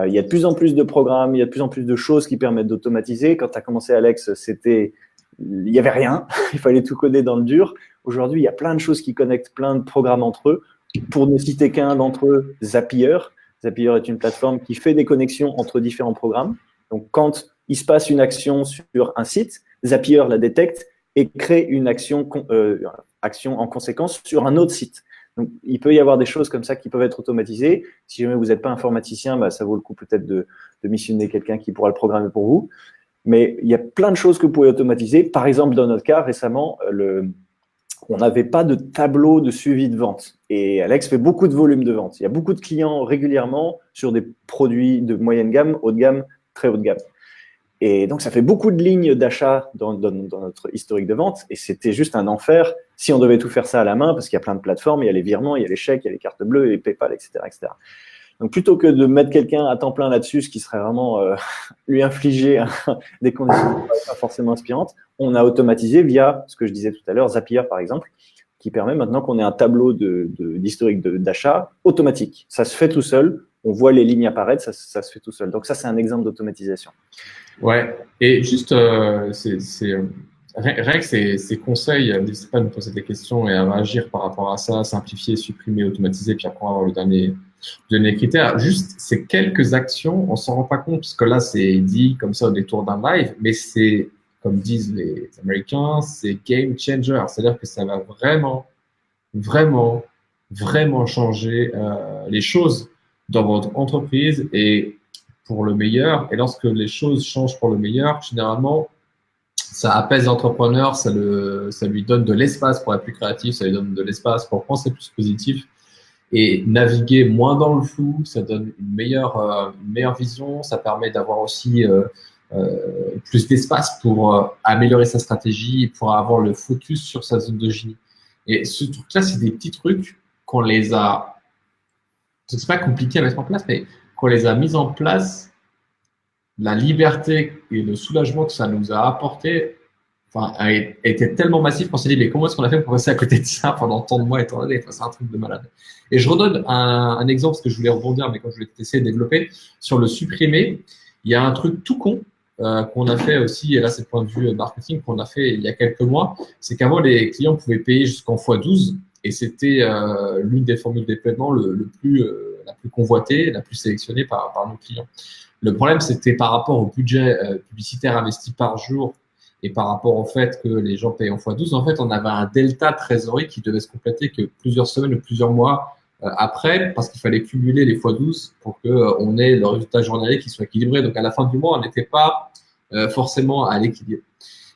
Il y a de plus en plus de programmes, il y a de plus en plus de choses qui permettent d'automatiser. Quand tu as commencé, Alex, il n'y avait rien. Il fallait tout coder dans le dur. Aujourd'hui, il y a plein de choses qui connectent plein de programmes entre eux. Pour ne citer qu'un d'entre eux, Zapier. Zapier est une plateforme qui fait des connexions entre différents programmes. Donc, quand il se passe une action sur un site, Zapier la détecte et crée une action en conséquence sur un autre site. Donc, il peut y avoir des choses comme ça qui peuvent être automatisées. Si jamais vous n'êtes pas informaticien, bah, ça vaut le coup peut-être de missionner quelqu'un qui pourra le programmer pour vous. Mais il y a plein de choses que vous pouvez automatiser. Par exemple, dans notre cas, récemment, on n'avait pas de tableau de suivi de vente. Et Alex fait beaucoup de volume de vente. Il y a beaucoup de clients régulièrement sur des produits de moyenne gamme, haut de gamme, très haut de gamme. Et donc, ça fait beaucoup de lignes d'achat dans notre historique de vente. Et c'était juste un enfer si on devait tout faire ça à la main, parce qu'il y a plein de plateformes, il y a les virements, il y a les chèques, il y a les cartes bleues, les PayPal, etc., etc. Donc, plutôt que de mettre quelqu'un à temps plein là-dessus, ce qui serait vraiment lui infliger des conditions pas forcément inspirantes, on a automatisé via ce que je disais tout à l'heure, Zapier, par exemple, qui permet maintenant qu'on ait un tableau d'historique d'achat automatique. Ça se fait tout seul. On voit les lignes apparaître, ça se fait tout seul. Donc, ça, c'est un exemple d'automatisation. Ouais, et juste, Règle, ces conseils, n'hésitez pas à nous poser des questions et à réagir par rapport à ça, simplifier, supprimer, automatiser, puis après on va avoir le dernier donner les critères. Juste ces quelques actions, on s'en rend pas compte parce que là, c'est dit comme ça au détour d'un live, mais c'est, comme disent les Américains, c'est game changer. C'est-à-dire que ça va vraiment, vraiment, vraiment changer les choses dans votre entreprise et pour le meilleur. Et lorsque les choses changent pour le meilleur, généralement, ça apaise l'entrepreneur, ça lui donne de l'espace pour être plus créatif, ça lui donne de l'espace pour penser plus positif et naviguer moins dans le flou. Ça donne une meilleure vision. Ça permet d'avoir aussi plus d'espace pour améliorer sa stratégie, pour avoir le focus sur sa zone de génie. Et ce truc-là, c'est des petits trucs qu'on les a. C'est pas compliqué à mettre en place, mais qu'on les a mis en place, la liberté et le soulagement que ça nous a apporté, enfin, a été tellement massif qu'on s'est dit, mais comment est-ce qu'on a fait pour passer à côté de ça pendant tant de mois et tant d'années? Enfin, c'est un truc de malade. Et je redonne un exemple, parce que je voulais rebondir, mais quand je voulais essayer de développer, sur le supprimer, il y a un truc tout con qu'on a fait aussi, et là c'est le point de vue marketing qu'on a fait il y a quelques mois, c'est qu'avant les clients pouvaient payer jusqu'en x12, et c'était l'une des formules de paiement la plus convoitée, la plus sélectionnée par nos clients. Le problème, c'était par rapport au budget publicitaire investi par jour et par rapport au fait que les gens payent en x12, en fait, on avait un delta de trésorerie qui devait se compléter que plusieurs semaines ou plusieurs mois après, parce qu'il fallait cumuler les x12 pour qu'on ait le résultat journalier qui soit équilibré. Donc, à la fin du mois, on n'était pas forcément à l'équilibre.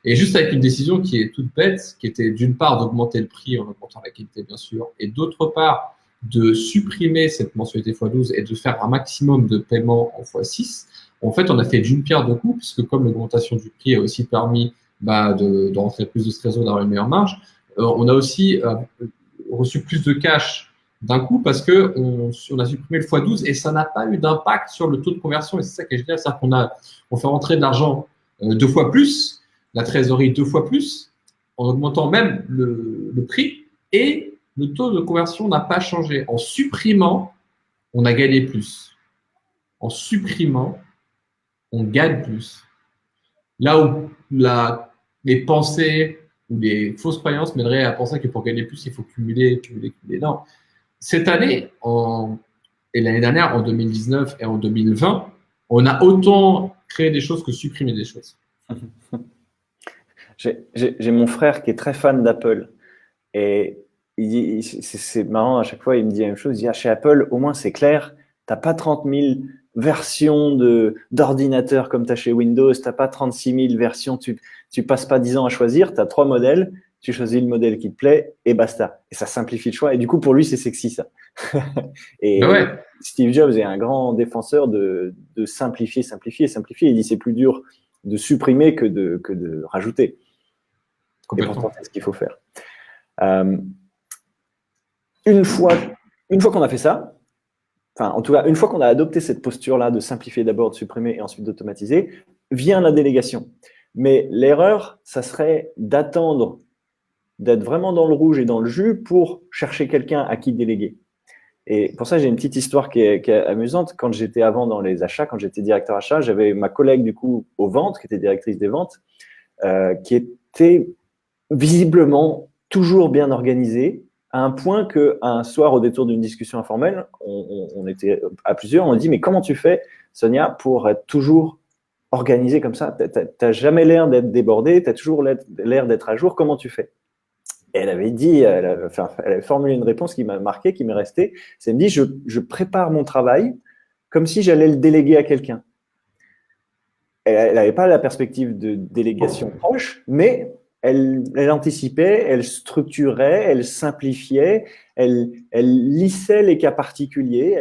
Et juste avec une décision qui est toute bête, qui était d'une part d'augmenter le prix en augmentant la qualité, bien sûr, et d'autre part de supprimer cette mensualité x12 et de faire un maximum de paiements en x6, en fait, on a fait d'une pierre deux coups, puisque comme l'augmentation du prix a aussi permis de rentrer plus de trésor, d'avoir une meilleure marge, on a aussi reçu plus de cash d'un coup parce que on a supprimé le x12 et ça n'a pas eu d'impact sur le taux de conversion. Et c'est ça que je dis, c'est-à-dire on fait rentrer de l'argent deux fois plus, la trésorerie deux fois plus, en augmentant même le prix, et le taux de conversion n'a pas changé. En supprimant, on a gagné plus. En supprimant, on gagne plus. Là où les pensées ou les fausses croyances mèneraient à penser que pour gagner plus, il faut cumuler. Non. Cette année, et l'année dernière, en 2019 et en 2020, on a autant créé des choses que supprimé des choses. J'ai mon frère qui est très fan d'Apple et c'est marrant, à chaque fois il me dit la même chose, il dit chez Apple au moins c'est clair, t'as pas 30 000 versions d'ordinateurs comme tu as chez Windows, t'as pas 36 000 versions, tu passes pas 10 ans à choisir, tu as 3 modèles, tu choisis le modèle qui te plaît et basta. Et ça simplifie le choix et du coup pour lui c'est sexy ça. Et ouais. Steve Jobs est un grand défenseur de simplifier. Il dit c'est plus dur de supprimer que de rajouter. Et pourtant, c'est ce qu'il faut faire. Une fois qu'on a fait ça, enfin, en tout cas, une fois qu'on a adopté cette posture-là de simplifier d'abord, de supprimer et ensuite d'automatiser, vient la délégation. Mais l'erreur, ça serait d'attendre d'être vraiment dans le rouge et dans le jus pour chercher quelqu'un à qui déléguer. Et pour ça, j'ai une petite histoire qui est amusante. Quand j'étais avant dans les achats, quand j'étais directeur achat, j'avais ma collègue du coup aux ventes, qui était directrice des ventes, qui était visiblement toujours bien organisée, à un point qu'un soir, au détour d'une discussion informelle, on était à plusieurs, on dit mais comment tu fais, Sonia, pour être toujours organisée comme ça? T'as jamais l'air d'être débordée, t'as toujours l'air d'être à jour, comment tu fais? Et elle avait dit, elle avait formulé une réponse qui m'a marqué, qui m'est restée. C'est, elle me dit, je prépare mon travail comme si j'allais le déléguer à quelqu'un. Elle n'avait pas la perspective de délégation proche, mais elle anticipait, elle structurait, elle simplifiait, elle lissait les cas particuliers,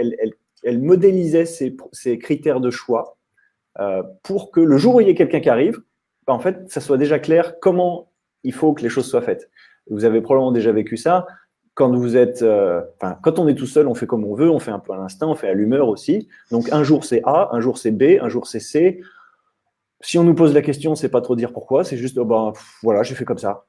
elle modélisait ses critères de choix pour que le jour où il y ait quelqu'un qui arrive, en fait, ça soit déjà clair comment il faut que les choses soient faites. Vous avez probablement déjà vécu ça. Quand vous êtes, quand on est tout seul, on fait comme on veut, on fait un peu à l'instinct, on fait à l'humeur aussi. Donc un jour c'est A, un jour c'est B, un jour c'est C. Si on nous pose la question, c'est pas trop dire pourquoi, c'est juste voilà, j'ai fait comme ça.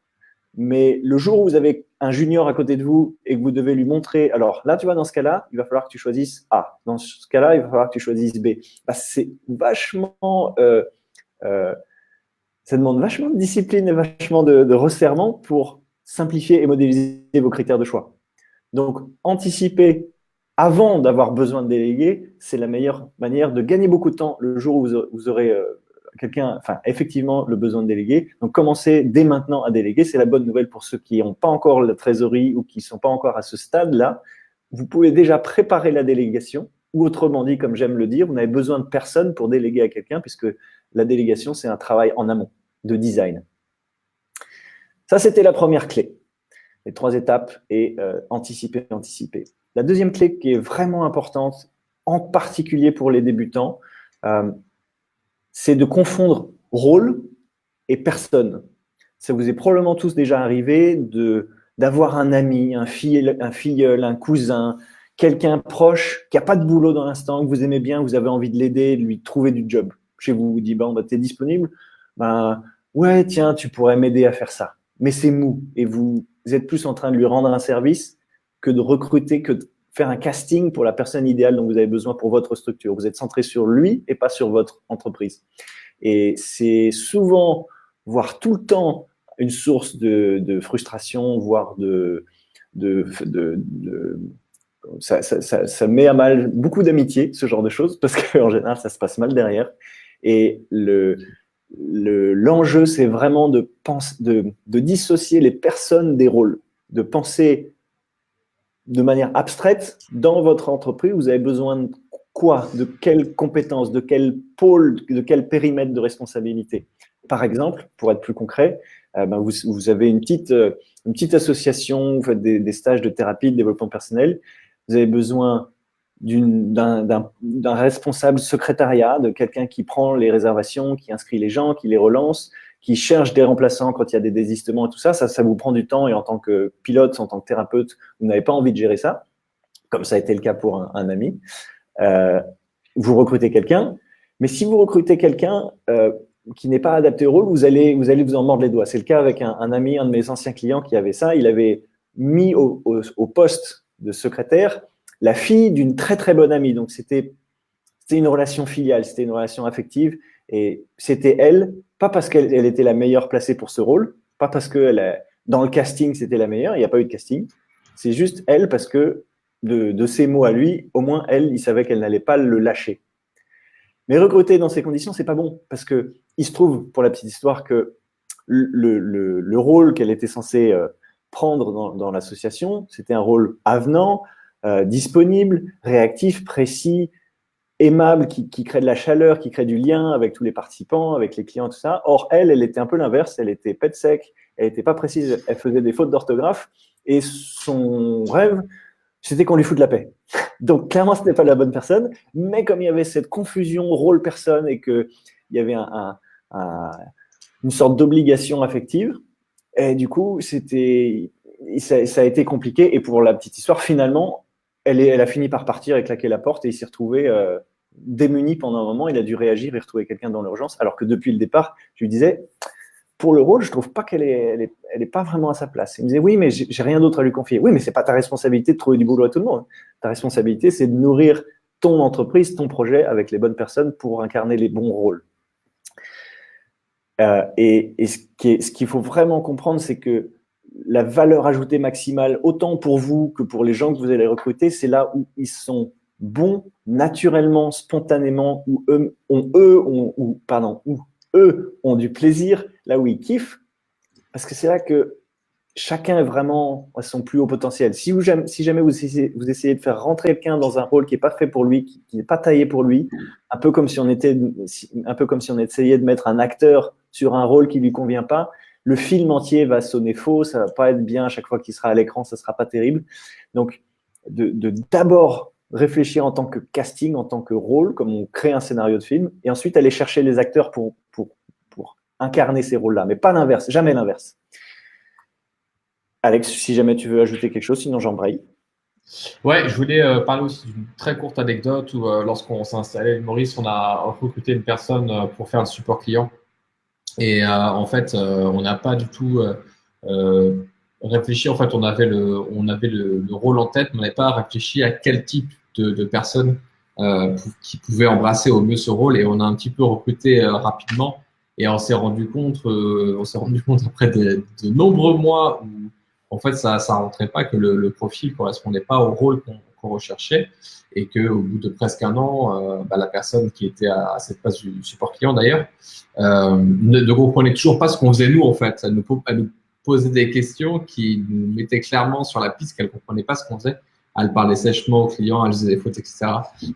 Mais le jour où vous avez un junior à côté de vous et que vous devez lui montrer, alors là, tu vois, dans ce cas-là, il va falloir que tu choisisses A. Dans ce cas-là, il va falloir que tu choisisses B. C'est vachement, ça demande vachement de discipline et vachement de resserrement pour simplifier et modéliser vos critères de choix. Donc, anticipez avant d'avoir besoin de déléguer, c'est la meilleure manière de gagner beaucoup de temps le jour où vous aurez quelqu'un, enfin, effectivement, le besoin de déléguer. Donc, commencez dès maintenant à déléguer. C'est la bonne nouvelle pour ceux qui n'ont pas encore la trésorerie ou qui ne sont pas encore à ce stade-là. Vous pouvez déjà préparer la délégation, ou autrement dit, comme j'aime le dire, vous n'avez besoin de personne pour déléguer à quelqu'un, puisque la délégation, c'est un travail en amont de design. Ça, c'était la première clé. Les 3 étapes et anticiper. La deuxième clé qui est vraiment importante, en particulier pour les débutants, c'est de confondre rôle et personne. Ça vous est probablement tous déjà arrivé d'avoir un ami, un filleul, un cousin, quelqu'un proche qui n'a pas de boulot dans l'instant, que vous aimez bien, vous avez envie de l'aider, de lui trouver du job. Chez vous, vous dit, bah, t'es disponible? Ben, ouais, tiens, tu pourrais m'aider à faire ça. Mais c'est mou et vous êtes plus en train de lui rendre un service que de recruter, que de faire un casting pour la personne idéale dont vous avez besoin pour votre structure. Vous êtes centré sur lui et pas sur votre entreprise. Et c'est souvent, voire tout le temps, une source de frustration, voire ça met à mal beaucoup d'amitié, ce genre de choses, parce qu'en général, ça se passe mal derrière. Et l'enjeu, c'est vraiment de dissocier les personnes des rôles, de penser de manière abstraite, dans votre entreprise, vous avez besoin de quoi? De quelles compétences? De quel pôle? De quel périmètre de responsabilité? Par exemple, pour être plus concret, vous avez une petite association, vous faites des stages de thérapie, de développement personnel. Vous avez besoin d'un responsable secrétariat, de quelqu'un qui prend les réservations, qui inscrit les gens, qui les relance, qui cherche des remplaçants quand il y a des désistements et tout ça, ça vous prend du temps et en tant que pilote, en tant que thérapeute, vous n'avez pas envie de gérer ça, comme ça a été le cas pour un ami. Vous recrutez quelqu'un, mais si vous recrutez quelqu'un qui n'est pas adapté au rôle, vous allez vous en mordre les doigts. C'est le cas avec un ami, un de mes anciens clients qui avait ça. Il avait mis au poste de secrétaire la fille d'une très très bonne amie. Donc c'était une relation filiale, c'était une relation affective. Et c'était elle, pas parce qu'elle était la meilleure placée pour ce rôle, pas parce que dans le casting, c'était la meilleure, il n'y a pas eu de casting. C'est juste elle parce que de ses mots à lui, au moins elle, il savait qu'elle n'allait pas le lâcher. Mais recruter dans ces conditions, c'est pas bon parce que il se trouve, pour la petite histoire, que le rôle qu'elle était censée prendre dans l'association, c'était un rôle avenant, disponible, réactif, précis, aimable, qui crée de la chaleur, qui crée du lien avec tous les participants, avec les clients, tout ça. Or, elle était un peu l'inverse. Elle était pet sec, elle n'était pas précise, elle faisait des fautes d'orthographe. Et son rêve, c'était qu'on lui foute la paix. Donc, clairement, ce n'était pas la bonne personne. Mais comme il y avait cette confusion rôle-personne et qu'il y avait une sorte d'obligation affective, et du coup, ça a été compliqué. Et pour la petite histoire, finalement, elle a fini par partir et claquer la porte et il s'est retrouvé démuni pendant un moment. Il a dû réagir et retrouver quelqu'un dans l'urgence. Alors que depuis le départ, je lui disais, pour le rôle, je trouve pas qu'elle est pas vraiment à sa place. Il me disait, oui, mais j'ai rien d'autre à lui confier. Oui, mais c'est pas ta responsabilité de trouver du boulot à tout le monde. Ta responsabilité, c'est de nourrir ton entreprise, ton projet avec les bonnes personnes pour incarner les bons rôles. Et ce qu'il faut vraiment comprendre, c'est que la valeur ajoutée maximale, autant pour vous que pour les gens que vous allez recruter, c'est là où ils sont bons naturellement, spontanément, où eux ont du plaisir, là où ils kiffent, parce que c'est là que chacun est vraiment à son plus haut potentiel. Si jamais vous essayez de faire rentrer quelqu'un dans un rôle qui n'est pas fait pour lui, qui n'est pas taillé pour lui, un peu comme si on essayait de mettre un acteur sur un rôle qui ne lui convient pas, le film entier va sonner faux, ça ne va pas être bien à chaque fois qu'il sera à l'écran, ça ne sera pas terrible. Donc, d'abord réfléchir en tant que casting, en tant que rôle, comme on crée un scénario de film, et ensuite aller chercher les acteurs pour incarner ces rôles-là, mais pas l'inverse, jamais l'inverse. Alex, si jamais tu veux ajouter quelque chose, sinon j'embraye. Ouais, je voulais parler aussi d'une très courte anecdote où lorsqu'on s'est installé à Maurice, on a recruté une personne pour faire le support client. Et en fait, on n'a pas du tout réfléchi. En fait, on avait le rôle en tête, mais on n'avait pas réfléchi à quel type de personne qui pouvait embrasser au mieux ce rôle. Et on a un petit peu recruté rapidement. Et on s'est rendu compte après de nombreux mois où en fait ça rentrait pas, que le profil correspondait pas au rôle qu'on recherchait et qu'au bout de presque un an, la personne qui était à cette place du support client d'ailleurs ne comprenait toujours pas ce qu'on faisait nous en fait. Elle nous posait des questions qui nous mettaient clairement sur la piste qu'elle comprenait pas ce qu'on faisait. Elle parlait sèchement aux clients, elle faisait des fautes, etc.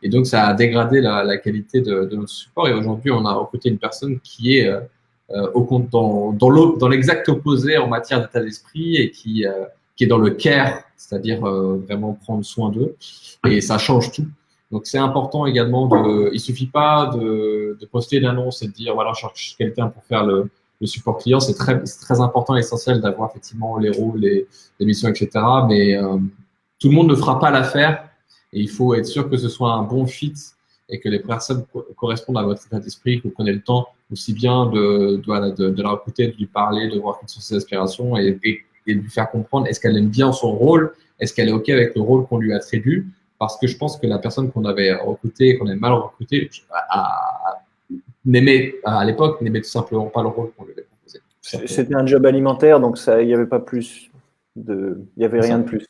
Et donc ça a dégradé la qualité de notre support. Et aujourd'hui, on a recruté une personne qui est dans l'exact opposé en matière d'état d'esprit et qui est dans le care, c'est-à-dire vraiment prendre soin d'eux. Et ça change tout. Donc c'est important également il suffit pas de poster une annonce et de dire voilà, je cherche quelqu'un pour faire le support client. C'est très important et essentiel d'avoir effectivement les rôles, les missions, etc. Mais tout le monde ne fera pas l'affaire et il faut être sûr que ce soit un bon fit et que les personnes correspondent à votre état d'esprit, que vous prenez le temps aussi bien de la recruter, de lui parler, de voir quelles sont ses aspirations et de lui faire comprendre est-ce qu'elle aime bien son rôle, est-ce qu'elle est OK avec le rôle qu'on lui attribue. Parce que je pense que la personne qu'on avait recrutée, qu'on avait mal recrutée, à l'époque, n'aimait tout simplement pas le rôle qu'on lui avait proposé. C'était un job alimentaire, donc il n'y avait pas plus il y avait rien de plus.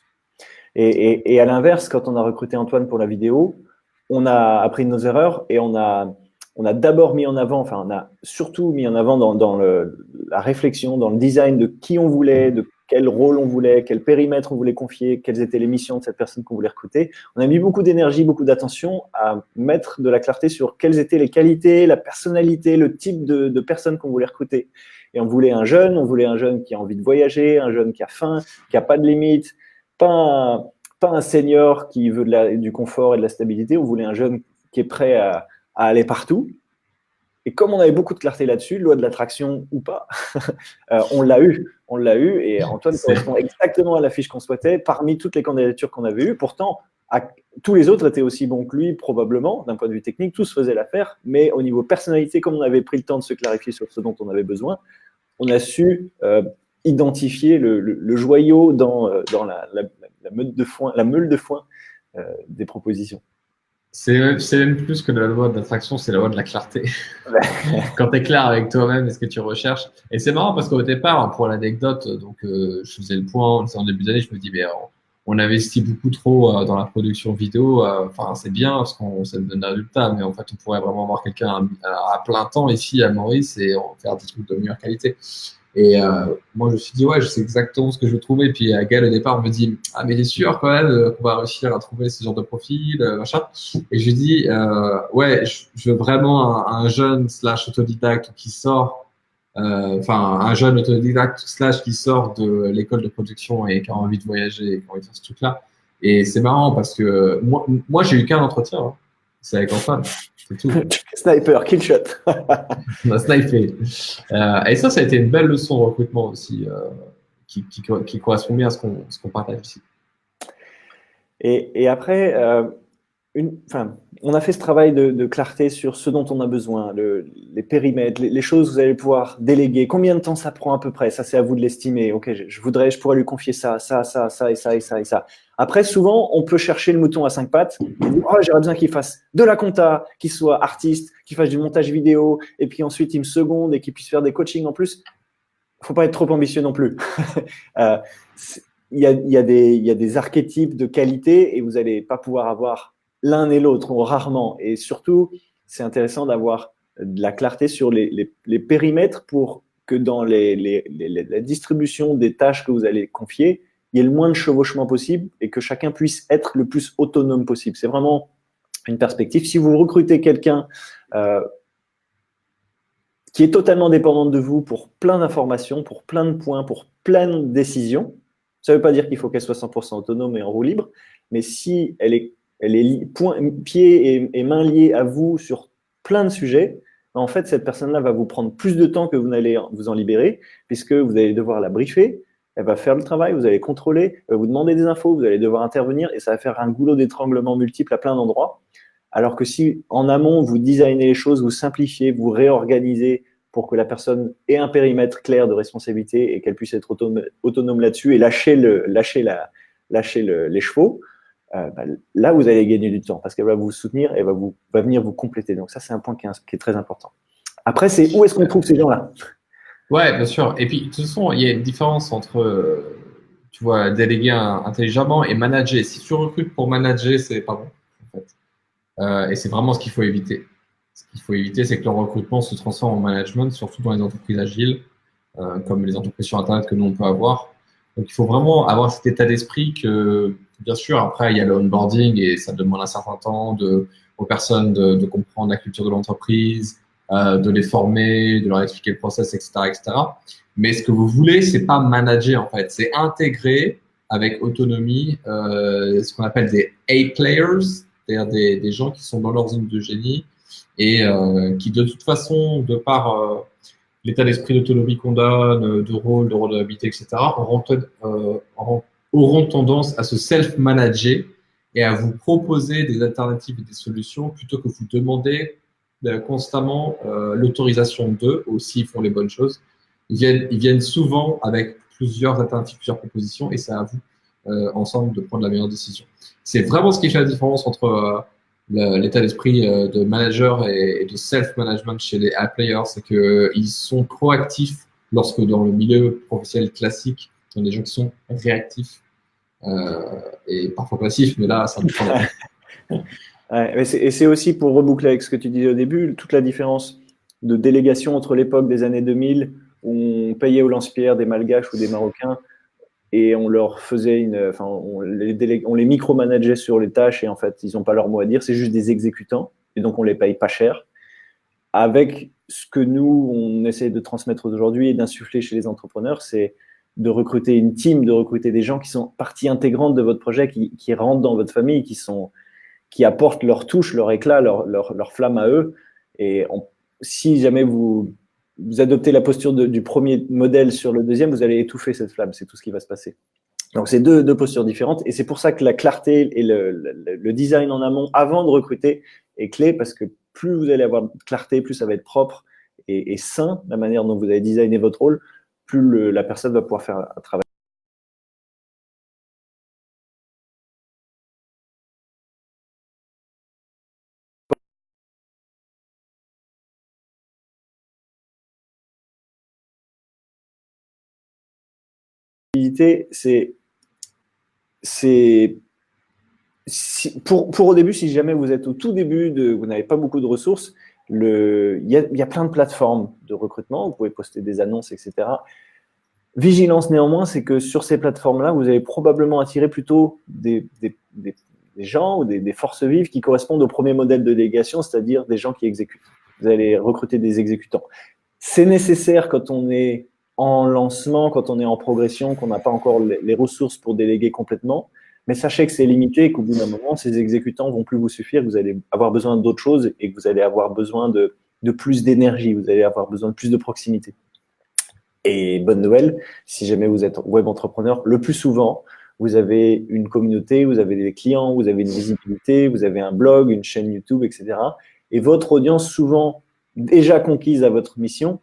Et à l'inverse, quand on a recruté Antoine pour la vidéo, on a appris de nos erreurs et on a d'abord mis en avant, enfin, on a surtout mis en avant dans la réflexion, dans le design de qui on voulait, de quel rôle on voulait, quel périmètre on voulait confier, quelles étaient les missions de cette personne qu'on voulait recruter. On a mis beaucoup d'énergie, beaucoup d'attention à mettre de la clarté sur quelles étaient les qualités, la personnalité, le type de personne qu'on voulait recruter. Et on voulait un jeune qui a envie de voyager, un jeune qui a faim, qui a pas de limite, pas un senior qui veut du confort et de la stabilité. On voulait un jeune qui est prêt à aller partout. Et comme on avait beaucoup de clarté là-dessus, loi de l'attraction ou pas, on l'a eu. Et Antoine correspond exactement à la fiche qu'on souhaitait parmi toutes les candidatures qu'on avait eues. Pourtant, tous les autres étaient aussi bons que lui, probablement, d'un point de vue technique. Tous faisaient l'affaire. Mais au niveau personnalité, comme on avait pris le temps de se clarifier sur ce dont on avait besoin, on a su identifier le joyau dans la meule de foin des propositions. C'est même plus que la loi d'attraction, c'est la loi de la clarté. Quand tu es clair avec toi-même et ce que tu recherches. Et c'est marrant parce qu'au départ, pour l'anecdote, donc je faisais le point en début d'année, je me dis, mais on investit beaucoup trop dans la production vidéo. Enfin, c'est bien parce qu'on ça nous donne des résultats, mais en fait, on pourrait vraiment avoir quelqu'un à plein temps ici à Maurice et faire des trucs de meilleure qualité. Et moi, je me suis dit, ouais, je sais exactement ce que je veux trouver. Puis Gaël, au départ, me dit, ah, mais t'es sûr quand même qu'on va réussir à trouver ce genre de profil, machin. Et je lui dis, ouais, je veux vraiment un jeune / autodidacte qui sort, un jeune autodidacte / qui sort de l'école de production et qui a envie de voyager et qui a envie de faire ce truc-là. Et c'est marrant parce que moi j'ai eu qu'un entretien. Hein. C'est avec Antoine. C'est tout. Sniper, kill shot. On a snipé. Et ça a été une belle leçon de recrutement aussi, qui correspond bien à ce qu'on partage ici. Et après, on a fait ce travail de clarté sur ce dont on a besoin, les périmètres, les choses que vous allez pouvoir déléguer. Combien de temps ça prend à peu près? Ça, c'est à vous de l'estimer. Ok, je pourrais lui confier ça, ça et ça. Après, souvent, on peut chercher le mouton à 5 pattes. Oh, j'aurais besoin qu'il fasse de la compta, qu'il soit artiste, qu'il fasse du montage vidéo, et puis ensuite il me seconde et qu'il puisse faire des coachings en plus. Faut pas être trop ambitieux non plus. Il y a des archétypes de qualité et vous n'allez pas pouvoir avoir l'un et l'autre, ou rarement. Et surtout, c'est intéressant d'avoir de la clarté sur les périmètres pour que dans la distribution des tâches que vous allez confier, il y ait le moins de chevauchement possible et que chacun puisse être le plus autonome possible. C'est vraiment une perspective. Si vous recrutez quelqu'un qui est totalement dépendant de vous pour plein d'informations, pour plein de points, pour plein de décisions, ça ne veut pas dire qu'il faut qu'elle soit 100% autonome et en roue libre, mais si elle est pieds et mains liés à vous sur plein de sujets, en fait, cette personne-là va vous prendre plus de temps que vous n'allez vous en libérer, puisque vous allez devoir la briefer, elle va faire le travail, vous allez contrôler, elle va vous demander des infos, vous allez devoir intervenir, et ça va faire un goulot d'étranglement multiple à plein d'endroits. Alors que si, en amont, vous designez les choses, vous simplifiez, vous réorganisez pour que la personne ait un périmètre clair de responsabilité et qu'elle puisse être autonome là-dessus et lâcher les chevaux, là, vous allez gagner du temps parce qu'elle va vous soutenir et va venir vous compléter. Donc ça, c'est un point qui est très important. Après, c'est où est-ce qu'on trouve ces gens-là? Ouais, bien sûr. Et puis, de toute façon, il y a une différence entre… tu vois, déléguer intelligemment et manager. Si tu recrutes pour manager, c'est pas bon, en fait. Et c'est vraiment ce qu'il faut éviter. Ce qu'il faut éviter, c'est que le recrutement se transforme en management, surtout dans les entreprises agiles, comme les entreprises sur Internet que nous, on peut avoir. Donc, il faut vraiment avoir cet état d'esprit que, bien sûr, après, il y a le onboarding et ça demande un certain temps aux personnes de comprendre la culture de l'entreprise, de les former, de leur expliquer le process, etc., etc. Mais ce que vous voulez, c'est pas manager, en fait. C'est intégrer avec autonomie ce qu'on appelle des A-players, c'est-à-dire des gens qui sont dans leur zone de génie et qui, de toute façon, de par l'état d'esprit d'autonomie qu'on donne, de redevabilité, etc., auront tendance à se self-manager et à vous proposer des alternatives et des solutions plutôt que vous demander constamment l'autorisation d'eux, ou s'ils font les bonnes choses. Ils viennent souvent avec plusieurs alternatives, plusieurs propositions, et c'est à vous, ensemble, de prendre la meilleure décision. C'est vraiment ce qui fait la différence entre l'état d'esprit de manager et de self-management chez les A-players, c'est qu'ils sont proactifs lorsque dans le milieu professionnel classique, il y a des gens qui sont réactifs et parfois passifs, mais là, ça me prend la Ouais, et c'est aussi pour reboucler avec ce que tu disais au début, toute la différence de délégation entre l'époque des années 2000 où on payait aux lance-pierres des Malgaches ou des Marocains et on leur faisait on les micromanageait sur les tâches et en fait ils n'ont pas leur mot à dire, c'est juste des exécutants et donc on les paye pas cher. Avec ce que nous on essaie de transmettre aujourd'hui et d'insuffler chez les entrepreneurs, c'est de recruter une team, de recruter des gens qui sont partie intégrante de votre projet, qui rentrent dans votre famille, qui apportent leur touche, leur éclat, leur flamme à eux. Et si jamais vous adoptez la posture du premier modèle sur le deuxième, vous allez étouffer cette flamme. C'est tout ce qui va se passer. Donc, c'est deux postures différentes. Et c'est pour ça que la clarté et le design en amont, avant de recruter, est clé parce que plus vous allez avoir de clarté, plus ça va être propre et sain, la manière dont vous allez designer votre rôle, plus la personne va pouvoir faire un travail. C'est pour au début, si jamais vous êtes au tout début, vous n'avez pas beaucoup de ressources, il y a plein de plateformes de recrutement, vous pouvez poster des annonces, etc. Vigilance néanmoins, c'est que sur ces plateformes-là, vous allez probablement attirer plutôt des gens ou des forces vives qui correspondent au premier modèle de délégation, c'est-à-dire des gens qui exécutent. Vous allez recruter des exécutants. C'est nécessaire quand on est en lancement, quand on est en progression, qu'on n'a pas encore les ressources pour déléguer complètement. Mais sachez que c'est limité et qu'au bout d'un moment, ces exécutants vont plus vous suffire. Vous allez avoir besoin d'autres choses et que vous allez avoir besoin de plus d'énergie. Vous allez avoir besoin de plus de proximité. Et bonne nouvelle, si jamais vous êtes web entrepreneur, le plus souvent, vous avez une communauté, vous avez des clients, vous avez une visibilité, vous avez un blog, une chaîne YouTube, etc. Et votre audience, souvent déjà conquise à votre mission,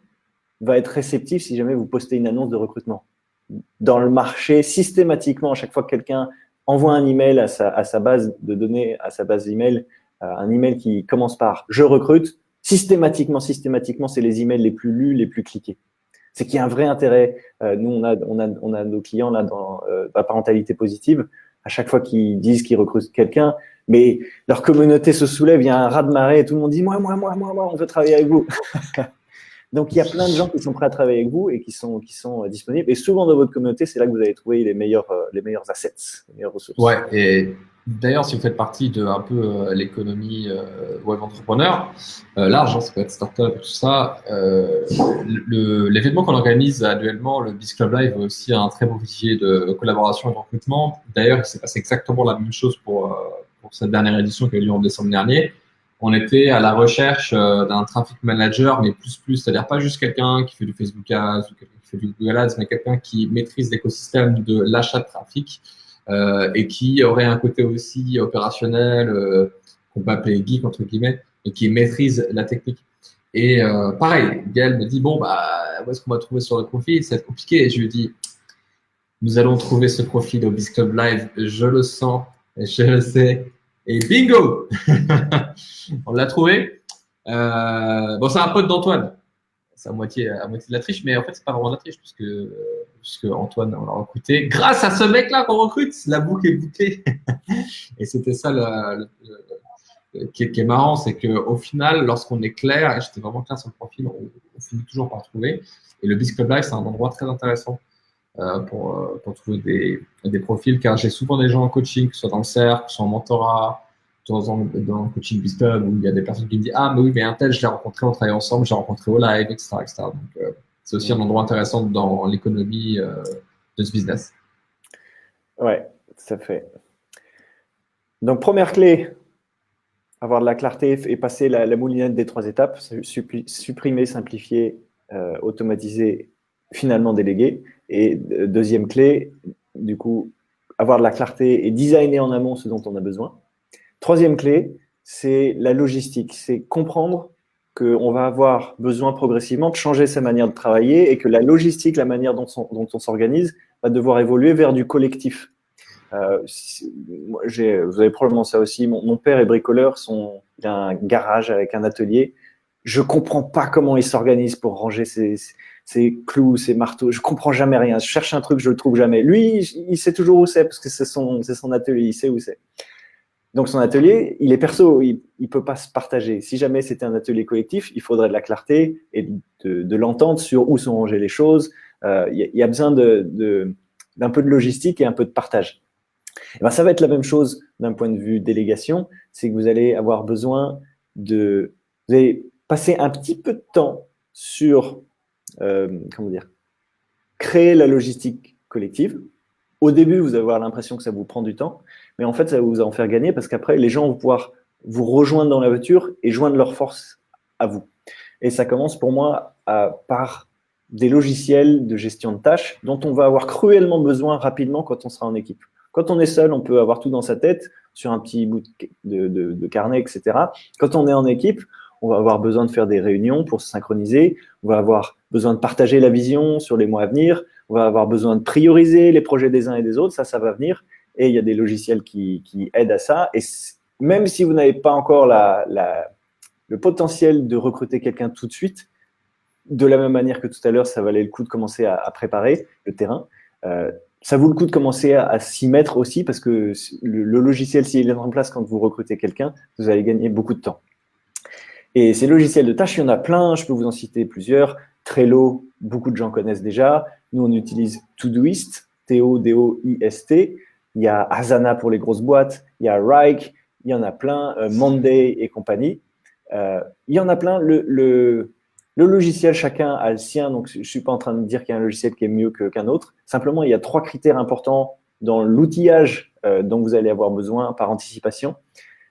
va être réceptive si jamais vous postez une annonce de recrutement. Dans le marché, systématiquement, à chaque fois que quelqu'un envoie un email à sa base de données, à sa base d'email, un email qui commence par « je recrute », systématiquement, c'est les emails les plus lus, les plus cliqués. C'est qu'il y a un vrai intérêt. Nous, on a nos clients là dans la parentalité positive. À chaque fois qu'ils disent qu'ils recrutent quelqu'un, mais leur communauté se soulève, il y a un raz-de-marée et tout le monde dit « moi, on veut travailler avec vous ». Donc, il y a plein de gens qui sont prêts à travailler avec vous et qui sont disponibles. Et souvent, dans votre communauté, c'est là que vous allez trouver les meilleurs assets, les meilleures ressources. Ouais, et d'ailleurs, si vous faites partie de un peu l'économie web entrepreneur, large, hein, ça peut être startup, tout ça, l'événement qu'on organise annuellement, le Biz Club Live, est aussi un très beau vivier de collaboration et de recrutement. D'ailleurs, il s'est passé exactement la même chose pour cette dernière édition qui a eu lieu en décembre dernier. On était à la recherche d'un traffic manager, mais plus, c'est-à-dire pas juste quelqu'un qui fait du Facebook Ads ou quelqu'un qui fait du Google Ads, mais quelqu'un qui maîtrise l'écosystème de l'achat de trafic et qui aurait un côté aussi opérationnel, qu'on peut appeler geek entre guillemets, et qui maîtrise la technique. Et pareil, Gaël me dit bon où est-ce qu'on va trouver sur le profil? Ça va être compliqué. Et je lui dis nous allons trouver ce profil au Biz Club Live. Je le sens, je le sais. Et bingo, on l'a trouvé. Bon, c'est un pote d'Antoine. c'est à moitié de la triche, mais en fait, c'est pas vraiment de la triche, puisque Antoine, on l'a recruté. Grâce à ce mec-là qu'on recrute, la boucle est bouclée. Et c'était ça qui est marrant, c'est qu'au final, lorsqu'on est clair, et j'étais vraiment clair sur le profil, on finit toujours par trouver. Et le Biz Club Live, c'est un endroit très intéressant pour trouver des profils, car j'ai souvent des gens en coaching, que ce soit dans le cercle, que ce soit en mentorat, dans le coaching Biz Club, où il y a des personnes qui me disent « Ah, mais oui, mais un tel, je l'ai rencontré, on travaille ensemble, je l'ai rencontré au live, etc. etc. » Donc, c'est aussi un endroit intéressant dans l'économie de ce business. Ouais, tout à fait. Donc, première clé, avoir de la clarté et passer la moulinette des 3 étapes, supprimer, simplifier, automatiser, finalement déléguer. Et deuxième clé, du coup, avoir de la clarté et designer en amont ce dont on a besoin. Troisième clé, c'est la logistique, c'est comprendre qu'on va avoir besoin progressivement de changer sa manière de travailler et que la logistique, la manière dont on s'organise, va devoir évoluer vers du collectif. Vous avez probablement ça aussi. Mon père est bricoleur, il a un garage avec un atelier. Je comprends pas comment il s'organise pour ranger ses clous, ses marteaux. Je comprends jamais rien. Je cherche un truc, je le trouve jamais. Lui, il sait toujours où c'est parce que c'est son atelier, il sait où c'est. Donc son atelier, il est perso, il peut pas se partager. Si jamais c'était un atelier collectif, il faudrait de la clarté et de l'entente sur où sont rangées les choses. Il y a besoin d'un peu de logistique et un peu de partage. Et ben, ça va être la même chose d'un point de vue délégation, c'est que vous allez avoir besoin vous allez passer un petit peu de temps sur, comment dire, créer la logistique collective. Au début, vous allez avoir l'impression que ça vous prend du temps, mais en fait, ça va vous en faire gagner parce qu'après, les gens vont pouvoir vous rejoindre dans la voiture et joindre leurs forces à vous. Et ça commence pour moi par des logiciels de gestion de tâches dont on va avoir cruellement besoin rapidement quand on sera en équipe. Quand on est seul, on peut avoir tout dans sa tête, sur un petit bout de carnet, etc. Quand on est en équipe, on va avoir besoin de faire des réunions pour se synchroniser, on va avoir besoin de partager la vision sur les mois à venir, on va avoir besoin de prioriser les projets des uns et des autres, ça va venir, et il y a des logiciels qui aident à ça, et même si vous n'avez pas encore le potentiel de recruter quelqu'un tout de suite, de la même manière que tout à l'heure, ça valait le coup de commencer à préparer le terrain, ça vaut le coup de commencer à s'y mettre aussi parce que le logiciel, s'il est en place quand vous recrutez quelqu'un, vous allez gagner beaucoup de temps. Et ces logiciels de tâches, il y en a plein, je peux vous en citer plusieurs. Trello, beaucoup de gens connaissent déjà. Nous, on utilise Todoist, T-O-D-O-I-S-T. Il y a Asana pour les grosses boîtes, il y a Wrike, il y en a plein, Monday et compagnie. Il y en a plein. Le logiciel, chacun a le sien, donc je ne suis pas en train de dire qu'il y a un logiciel qui est mieux qu'un autre. Simplement, il y a 3 critères importants dans l'outillage dont vous allez avoir besoin par anticipation.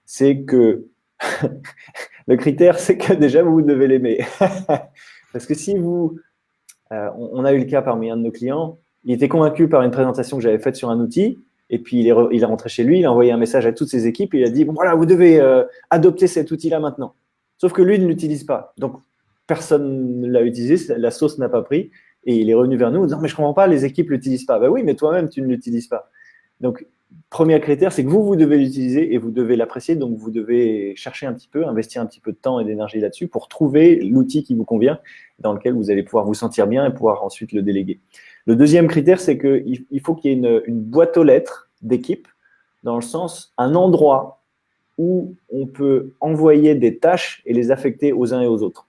C'est que le critère, c'est que déjà, vous devez l'aimer. Parce que si on a eu le cas parmi un de nos clients, il était convaincu par une présentation que j'avais faite sur un outil, et puis il est rentré chez lui, il a envoyé un message à toutes ses équipes, et il a dit, bon voilà, vous devez adopter cet outil-là maintenant. Sauf que lui ne l'utilise pas. Donc, personne ne l'a utilisé, la sauce n'a pas pris, et il est revenu vers nous en disant, mais je ne comprends pas, les équipes ne l'utilisent pas. Ben oui, mais toi-même, tu ne l'utilises pas. Donc, premier critère, c'est que vous devez l'utiliser et vous devez l'apprécier, donc vous devez chercher un petit peu, investir un petit peu de temps et d'énergie là-dessus pour trouver l'outil qui vous convient, dans lequel vous allez pouvoir vous sentir bien et pouvoir ensuite le déléguer. Le deuxième critère, c'est qu'il faut qu'il y ait une boîte aux lettres d'équipe, dans le sens, un endroit où on peut envoyer des tâches et les affecter aux uns et aux autres.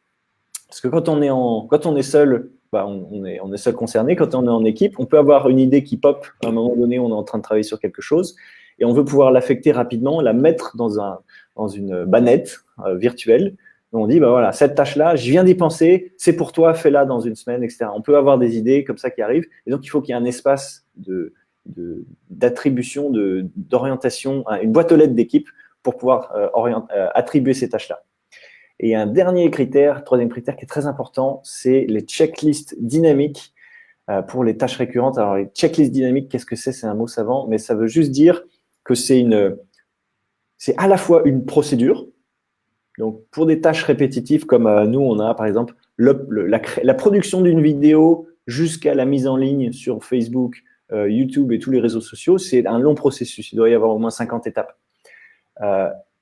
Parce que quand on est seul, bah on est seul concerné. Quand on est en équipe, on peut avoir une idée qui pop à un moment donné, on est en train de travailler sur quelque chose et on veut pouvoir l'affecter rapidement, la mettre dans une bannette virtuelle. Donc on dit, bah voilà, cette tâche-là, je viens d'y penser, c'est pour toi, fais-la dans une semaine, etc. On peut avoir des idées comme ça qui arrivent. Et donc, il faut qu'il y ait un espace d'attribution, d'orientation, une boîte aux lettres d'équipe pour pouvoir attribuer ces tâches-là. Et un dernier critère, troisième critère qui est très important, c'est les checklists dynamiques pour les tâches récurrentes. Alors, les checklists dynamiques, qu'est-ce que c'est? C'est un mot savant, mais ça veut juste dire que c'est à la fois une procédure. Donc, pour des tâches répétitives comme nous, on a par exemple la production d'une vidéo jusqu'à la mise en ligne sur Facebook, YouTube et tous les réseaux sociaux, c'est un long processus. Il doit y avoir au moins 50 étapes.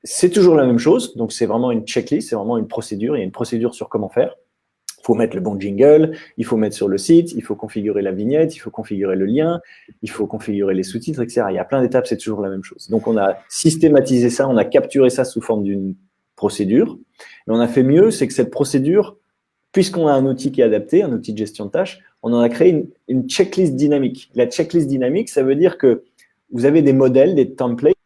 C'est toujours la même chose, donc c'est vraiment une checklist, c'est vraiment une procédure, il y a une procédure sur comment faire. faut mettre le bon jingle, il faut mettre sur le site, il faut configurer la vignette, il faut configurer le lien, il faut configurer les sous-titres, etc. Il y a plein d'étapes, c'est toujours la même chose. Donc, on a systématisé ça, on a capturé ça sous forme d'une procédure. Et on a fait mieux, c'est que cette procédure, puisqu'on a un outil qui est adapté, un outil de gestion de tâches, on en a créé une checklist dynamique. La checklist dynamique, ça veut dire que vous avez des modèles, des templates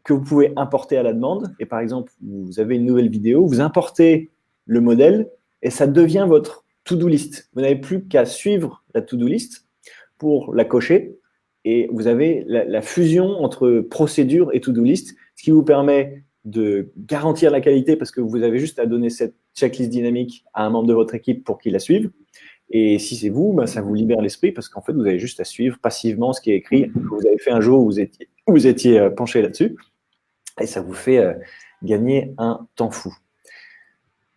que vous pouvez importer à la demande. Et par exemple, vous avez une nouvelle vidéo, vous importez le modèle et ça devient votre to-do list. Vous n'avez plus qu'à suivre la to-do list pour la cocher et vous avez la fusion entre procédure et to-do list, ce qui vous permet de garantir la qualité parce que vous avez juste à donner cette checklist dynamique à un membre de votre équipe pour qu'il la suive. Et si c'est vous, ça vous libère l'esprit parce qu'en fait, vous avez juste à suivre passivement ce qui est écrit, que vous avez fait un jour où vous étiez penché là-dessus. Et ça vous fait gagner un temps fou.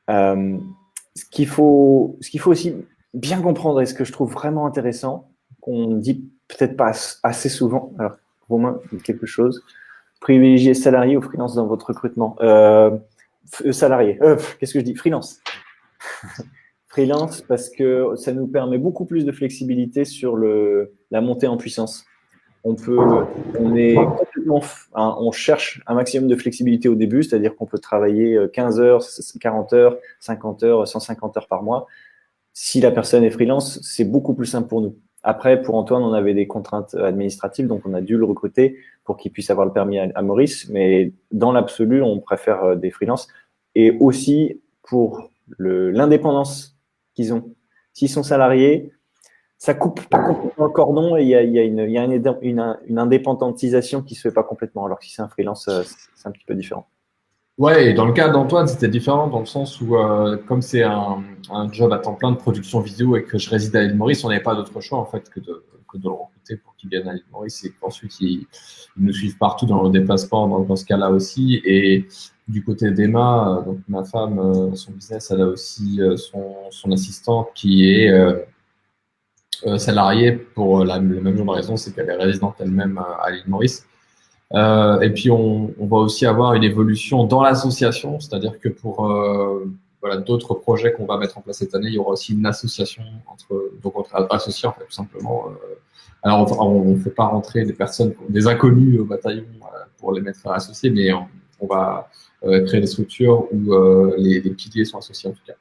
Ce qu'il faut aussi bien comprendre et ce que je trouve vraiment intéressant, qu'on dit peut-être pas assez souvent, alors Romain, quelque chose, privilégier salarié ou freelance dans votre recrutement. Salarié, qu'est-ce que je dis? Freelance. Freelance parce que ça nous permet beaucoup plus de flexibilité sur la montée en puissance. On cherche un maximum de flexibilité au début, c'est-à-dire qu'on peut travailler 15 heures, 40 heures, 50 heures, 150 heures par mois. Si la personne est freelance, c'est beaucoup plus simple pour nous. Après, pour Antoine, on avait des contraintes administratives, donc on a dû le recruter pour qu'il puisse avoir le permis à Maurice. Mais dans l'absolu, on préfère des freelances. Et aussi pour l'indépendance qu'ils ont. S'ils sont salariés, ça coupe pas complètement le cordon et il y a une indépendantisation qui se fait pas complètement. Alors que si c'est un freelance, c'est un petit peu différent. Ouais, et dans le cas d'Antoine, c'était différent dans le sens où, comme c'est un job à temps plein de production vidéo et que je réside à l'île Maurice, on n'avait pas d'autre choix en fait que de le recruter pour qu'il vienne à l'île Maurice et qu'ensuite il nous suive partout dans le déplacement dans ce cas-là aussi. Et du côté d'Emma, donc ma femme, son business, elle a aussi son assistante qui est salariée pour la même genre de raison, c'est qu'elle est résidente elle-même à l'île Maurice. Et puis on va aussi avoir une évolution dans l'association, c'est-à-dire que pour d'autres projets qu'on va mettre en place cette année, il y aura aussi une association entre associés en fait tout simplement. Alors on fait pas rentrer des inconnus au bataillon pour les mettre associés, mais on va créer des structures où les piliers sont associés en tout cas.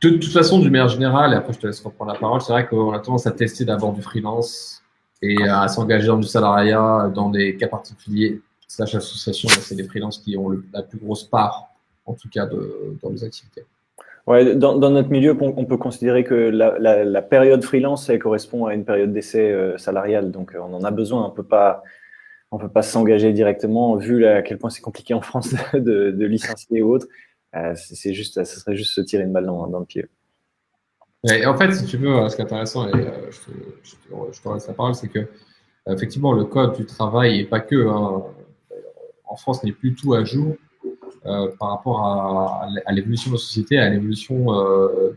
De toute façon, d'une manière générale, et après je te laisse reprendre la parole, c'est vrai qu'on a tendance à tester d'abord du freelance et à s'engager dans du salariat dans des cas particuliers, / association, c'est les freelances qui ont la plus grosse part, en tout cas, dans les activités. Ouais, dans notre milieu, on peut considérer que la période freelance, elle correspond à une période d'essai salariale, donc on en a besoin. On peut pas s'engager directement, vu à quel point c'est compliqué en France de licencier ou autre. Ça serait juste se tirer une balle dans le pied. Et en fait, si tu veux, ce qui est intéressant, et je te laisse la parole, c'est que effectivement, le code du travail, et pas que, en France, n'est plus tout à jour par rapport à l'évolution de nos sociétés, à l'évolution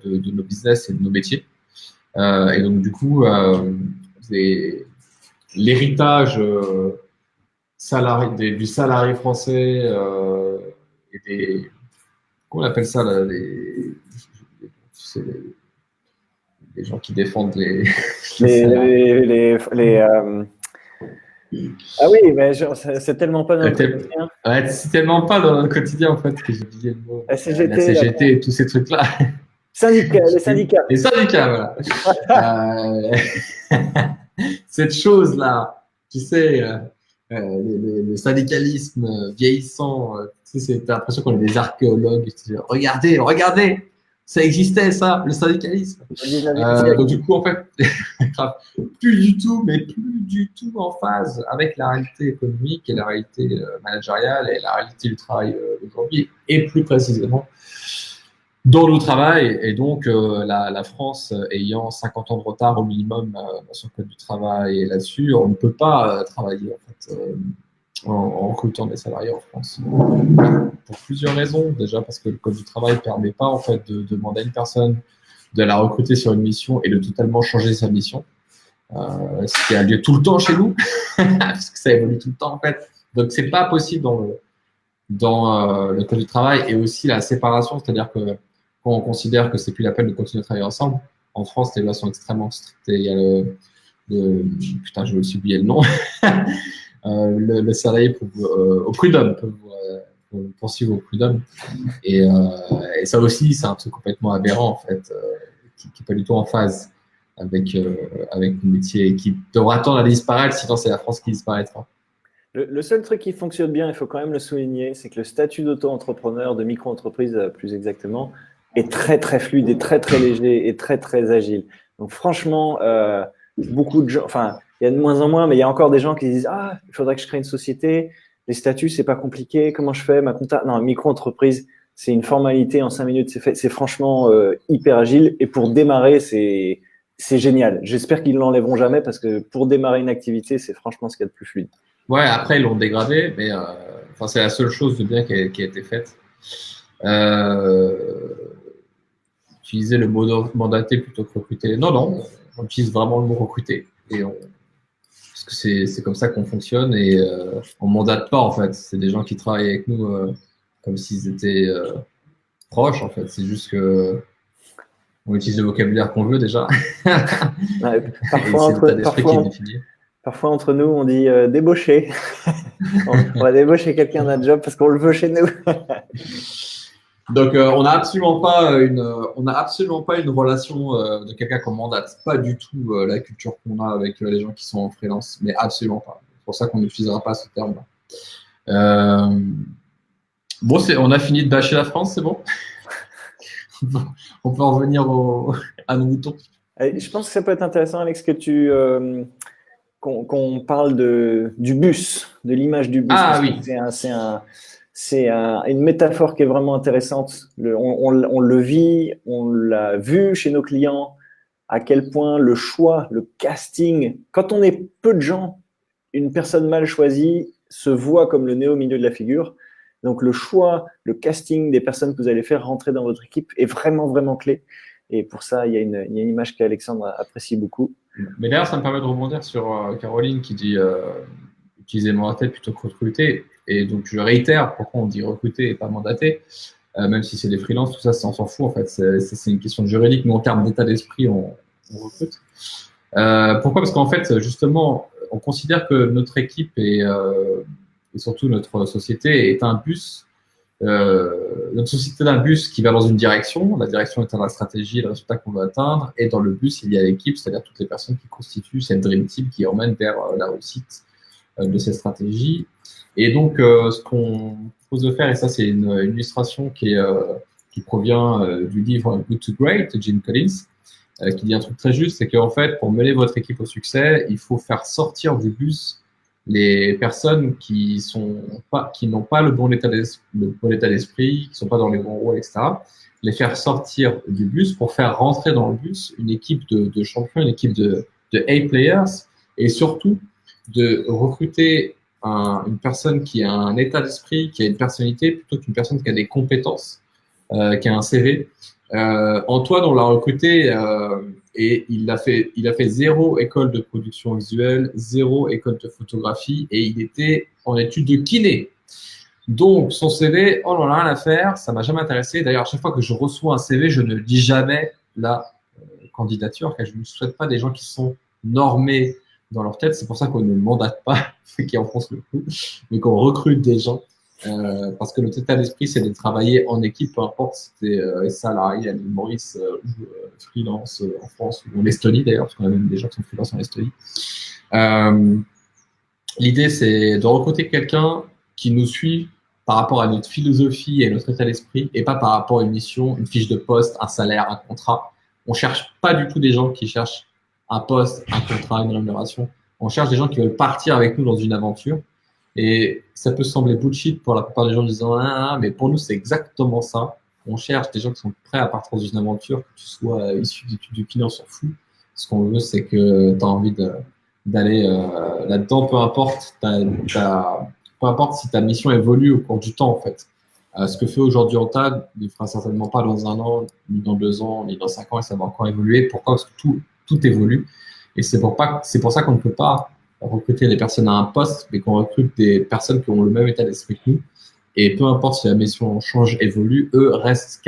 de nos business et de nos métiers. Et donc, du coup, l'héritage du salarié français et des... Comment on appelle ça là, les gens qui défendent les Ah oui, mais c'est tellement pas dans notre quotidien. Ouais, c'est tellement pas dans notre quotidien en fait que j'ai oublié le mot. La CGT, la CGT et tous ces trucs-là. Les syndicats. Les syndicats, voilà. Cette chose-là, tu sais, le syndicalisme vieillissant, tu sais, t'as l'impression qu'on est des archéologues. Regardez, ça existait ça, le syndicalisme. Donc du coup, en fait, plus du tout en phase avec la réalité économique et la réalité managériale et la réalité du travail d'aujourd'hui, et plus précisément dans le travail. Et donc, la France ayant 50 ans de retard au minimum sur le code du travail et là-dessus, on ne peut pas travailler en fait en recrutant des salariés en France. Pour plusieurs raisons. Déjà parce que le code du travail ne permet pas en fait de demander à une personne de la recruter sur une mission et de totalement changer sa mission. Ce qui a lieu tout le temps chez nous, parce que ça évolue tout le temps en fait. Donc c'est pas possible dans le code du travail, et aussi la séparation, c'est-à-dire que quand on considère que c'est plus la peine de continuer à travailler ensemble. En France, les lois sont extrêmement strictes. Et il y a putain, je me suis oublié le nom. Le salarié au prud'homme peut poursuivre au prud'homme. Et ça aussi, c'est un truc complètement aberrant, en fait, qui n'est pas du tout en phase avec le métier et qui devra tendre à disparaître, sinon c'est la France qui disparaîtra. Le seul truc qui fonctionne bien, il faut quand même le souligner, c'est que le statut d'auto-entrepreneur, de micro-entreprise plus exactement, est très très fluide et très très léger et très très agile. Donc franchement, beaucoup de gens, enfin, il y a de moins en moins, mais il y a encore des gens qui disent ah, il faudrait que je crée une société. Les statuts, c'est pas compliqué. Comment je fais ma compta? Non, micro-entreprise, c'est une formalité en 5 minutes, c'est fait. C'est franchement hyper agile. Et pour démarrer, c'est génial. J'espère qu'ils l'enlèveront jamais parce que pour démarrer une activité, c'est franchement ce qu'il y a de plus fluide. Ouais, après, ils l'ont dégradé, mais c'est la seule chose de bien qui a été faite. Utiliser le mot mandaté plutôt que recruter. Non, on utilise vraiment le mot recruter. Parce que c'est comme ça qu'on fonctionne et on mandate pas, en fait. C'est des gens qui travaillent avec nous comme s'ils étaient proches, en fait. C'est juste que on utilise le vocabulaire qu'on veut déjà. Ouais, parfois, entre nous, on dit débaucher. On va débaucher quelqu'un d'un job parce qu'on le veut chez nous. Donc, on n'a absolument pas une relation de quelqu'un qu'on mandate. Pas du tout la culture qu'on a avec les gens qui sont en freelance, mais absolument pas. C'est pour ça qu'on n'utilisera pas ce terme-là. Bon, on a fini de bâcher la France, c'est bon. On peut en revenir à nos moutons. Je pense que ça peut être intéressant, Alex, que qu'on parle du bus, de l'image du bus. Ah oui. C'est une métaphore qui est vraiment intéressante. On le vit, on l'a vu chez nos clients, à quel point le choix, le casting, quand on est peu de gens, une personne mal choisie se voit comme le nez au milieu de la figure. Donc le choix, le casting des personnes que vous allez faire rentrer dans votre équipe est vraiment, vraiment clé. Et pour ça, il y a une image qu'Alexandre apprécie beaucoup. Mais d'ailleurs, ça me permet de rebondir sur Caroline qui dit utiliser mandater plutôt que recruter. Et donc, je réitère pourquoi on dit recruter et pas mandater. Même si c'est des freelances, tout ça, on s'en fout en fait. C'est une question juridique, mais en termes d'état d'esprit, on recrute. Pourquoi? Parce qu'en fait, justement, on considère que notre équipe et surtout notre société est un bus. Notre société est un bus qui va dans une direction. La direction étant la stratégie et le résultat qu'on veut atteindre. Et dans le bus, il y a l'équipe, c'est-à-dire toutes les personnes qui constituent cette dream team qui emmène vers la réussite de cette stratégie. Et donc, ce qu'on propose de faire, et ça c'est une illustration qui provient du livre Good to Great de Jim Collins, qui dit un truc très juste, c'est qu'en fait, pour mener votre équipe au succès, il faut faire sortir du bus les personnes qui n'ont pas le bon état d'esprit, qui sont pas dans les bons rôles, etc. Les faire sortir du bus pour faire rentrer dans le bus une équipe de champions, une équipe de A-players, et surtout de recruter une personne qui a un état d'esprit, qui a une personnalité, plutôt qu'une personne qui a des compétences, qui a un CV. Antoine, on l'a recruté et il a fait 0 école de production visuelle, 0 école de photographie et il était en études de kiné. Donc, son CV, on n'en a rien à faire, ça m'a jamais intéressé. D'ailleurs, à chaque fois que je reçois un CV, je ne dis jamais la candidature, car je ne souhaite pas des gens qui sont normés dans leur tête. C'est pour ça qu'on ne mandate pas, qui enfonce le coup, mais qu'on recrute des gens. Parce que notre état d'esprit, c'est de travailler en équipe, peu importe si tu es salarié à l'île Maurice ou freelance en France ou en Estonie d'ailleurs, parce qu'on a même des gens qui sont freelance en Estonie. L'idée, c'est de recruter quelqu'un qui nous suit par rapport à notre philosophie et notre état d'esprit, et pas par rapport à une mission, une fiche de poste, un salaire, un contrat. On cherche pas du tout des gens qui cherchent un poste, un contrat, une rémunération. On cherche des gens qui veulent partir avec nous dans une aventure. Et ça peut sembler bullshit pour la plupart des gens en disant mais pour nous c'est exactement ça. On cherche des gens qui sont prêts à partir dans une aventure, que tu sois issu d'études du kiné, on s'en fout. Ce qu'on veut, c'est que tu as envie d'aller là-dedans, peu importe si ta mission évolue au cours du temps en fait. Ce que fait aujourd'hui Antad ne fera certainement pas dans 1 an, ni dans 2 ans, ni dans 5 ans, et ça va encore évoluer. Pourquoi? Parce que tout évolue. Et c'est pour ça qu'on ne peut pas recruter des personnes à un poste, mais qu'on recrute des personnes qui ont le même état d'esprit que nous, Et peu importe si la mission change, évolue, eux restent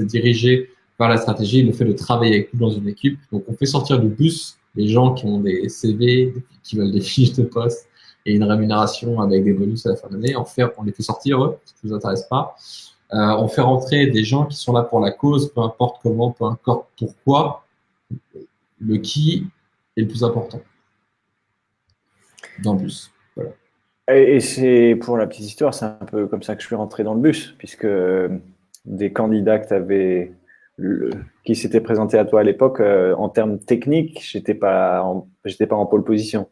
dirigés par la stratégie, le fait de travailler avec nous dans une équipe. Donc, on fait sortir du bus les gens qui ont des CV, qui veulent des fiches de poste et une rémunération avec des bonus à la fin de l'année. On les fait sortir, eux, ça ne nous intéresse pas. On fait rentrer des gens qui sont là pour la cause, peu importe comment, peu importe pourquoi. Le qui est le plus important dans le bus. Voilà. Et c'est pour la petite histoire, c'est un peu comme ça que je suis rentré dans le bus, puisque des candidats qui s'étaient présentés à toi à l'époque, en termes techniques, j'étais pas en pole position.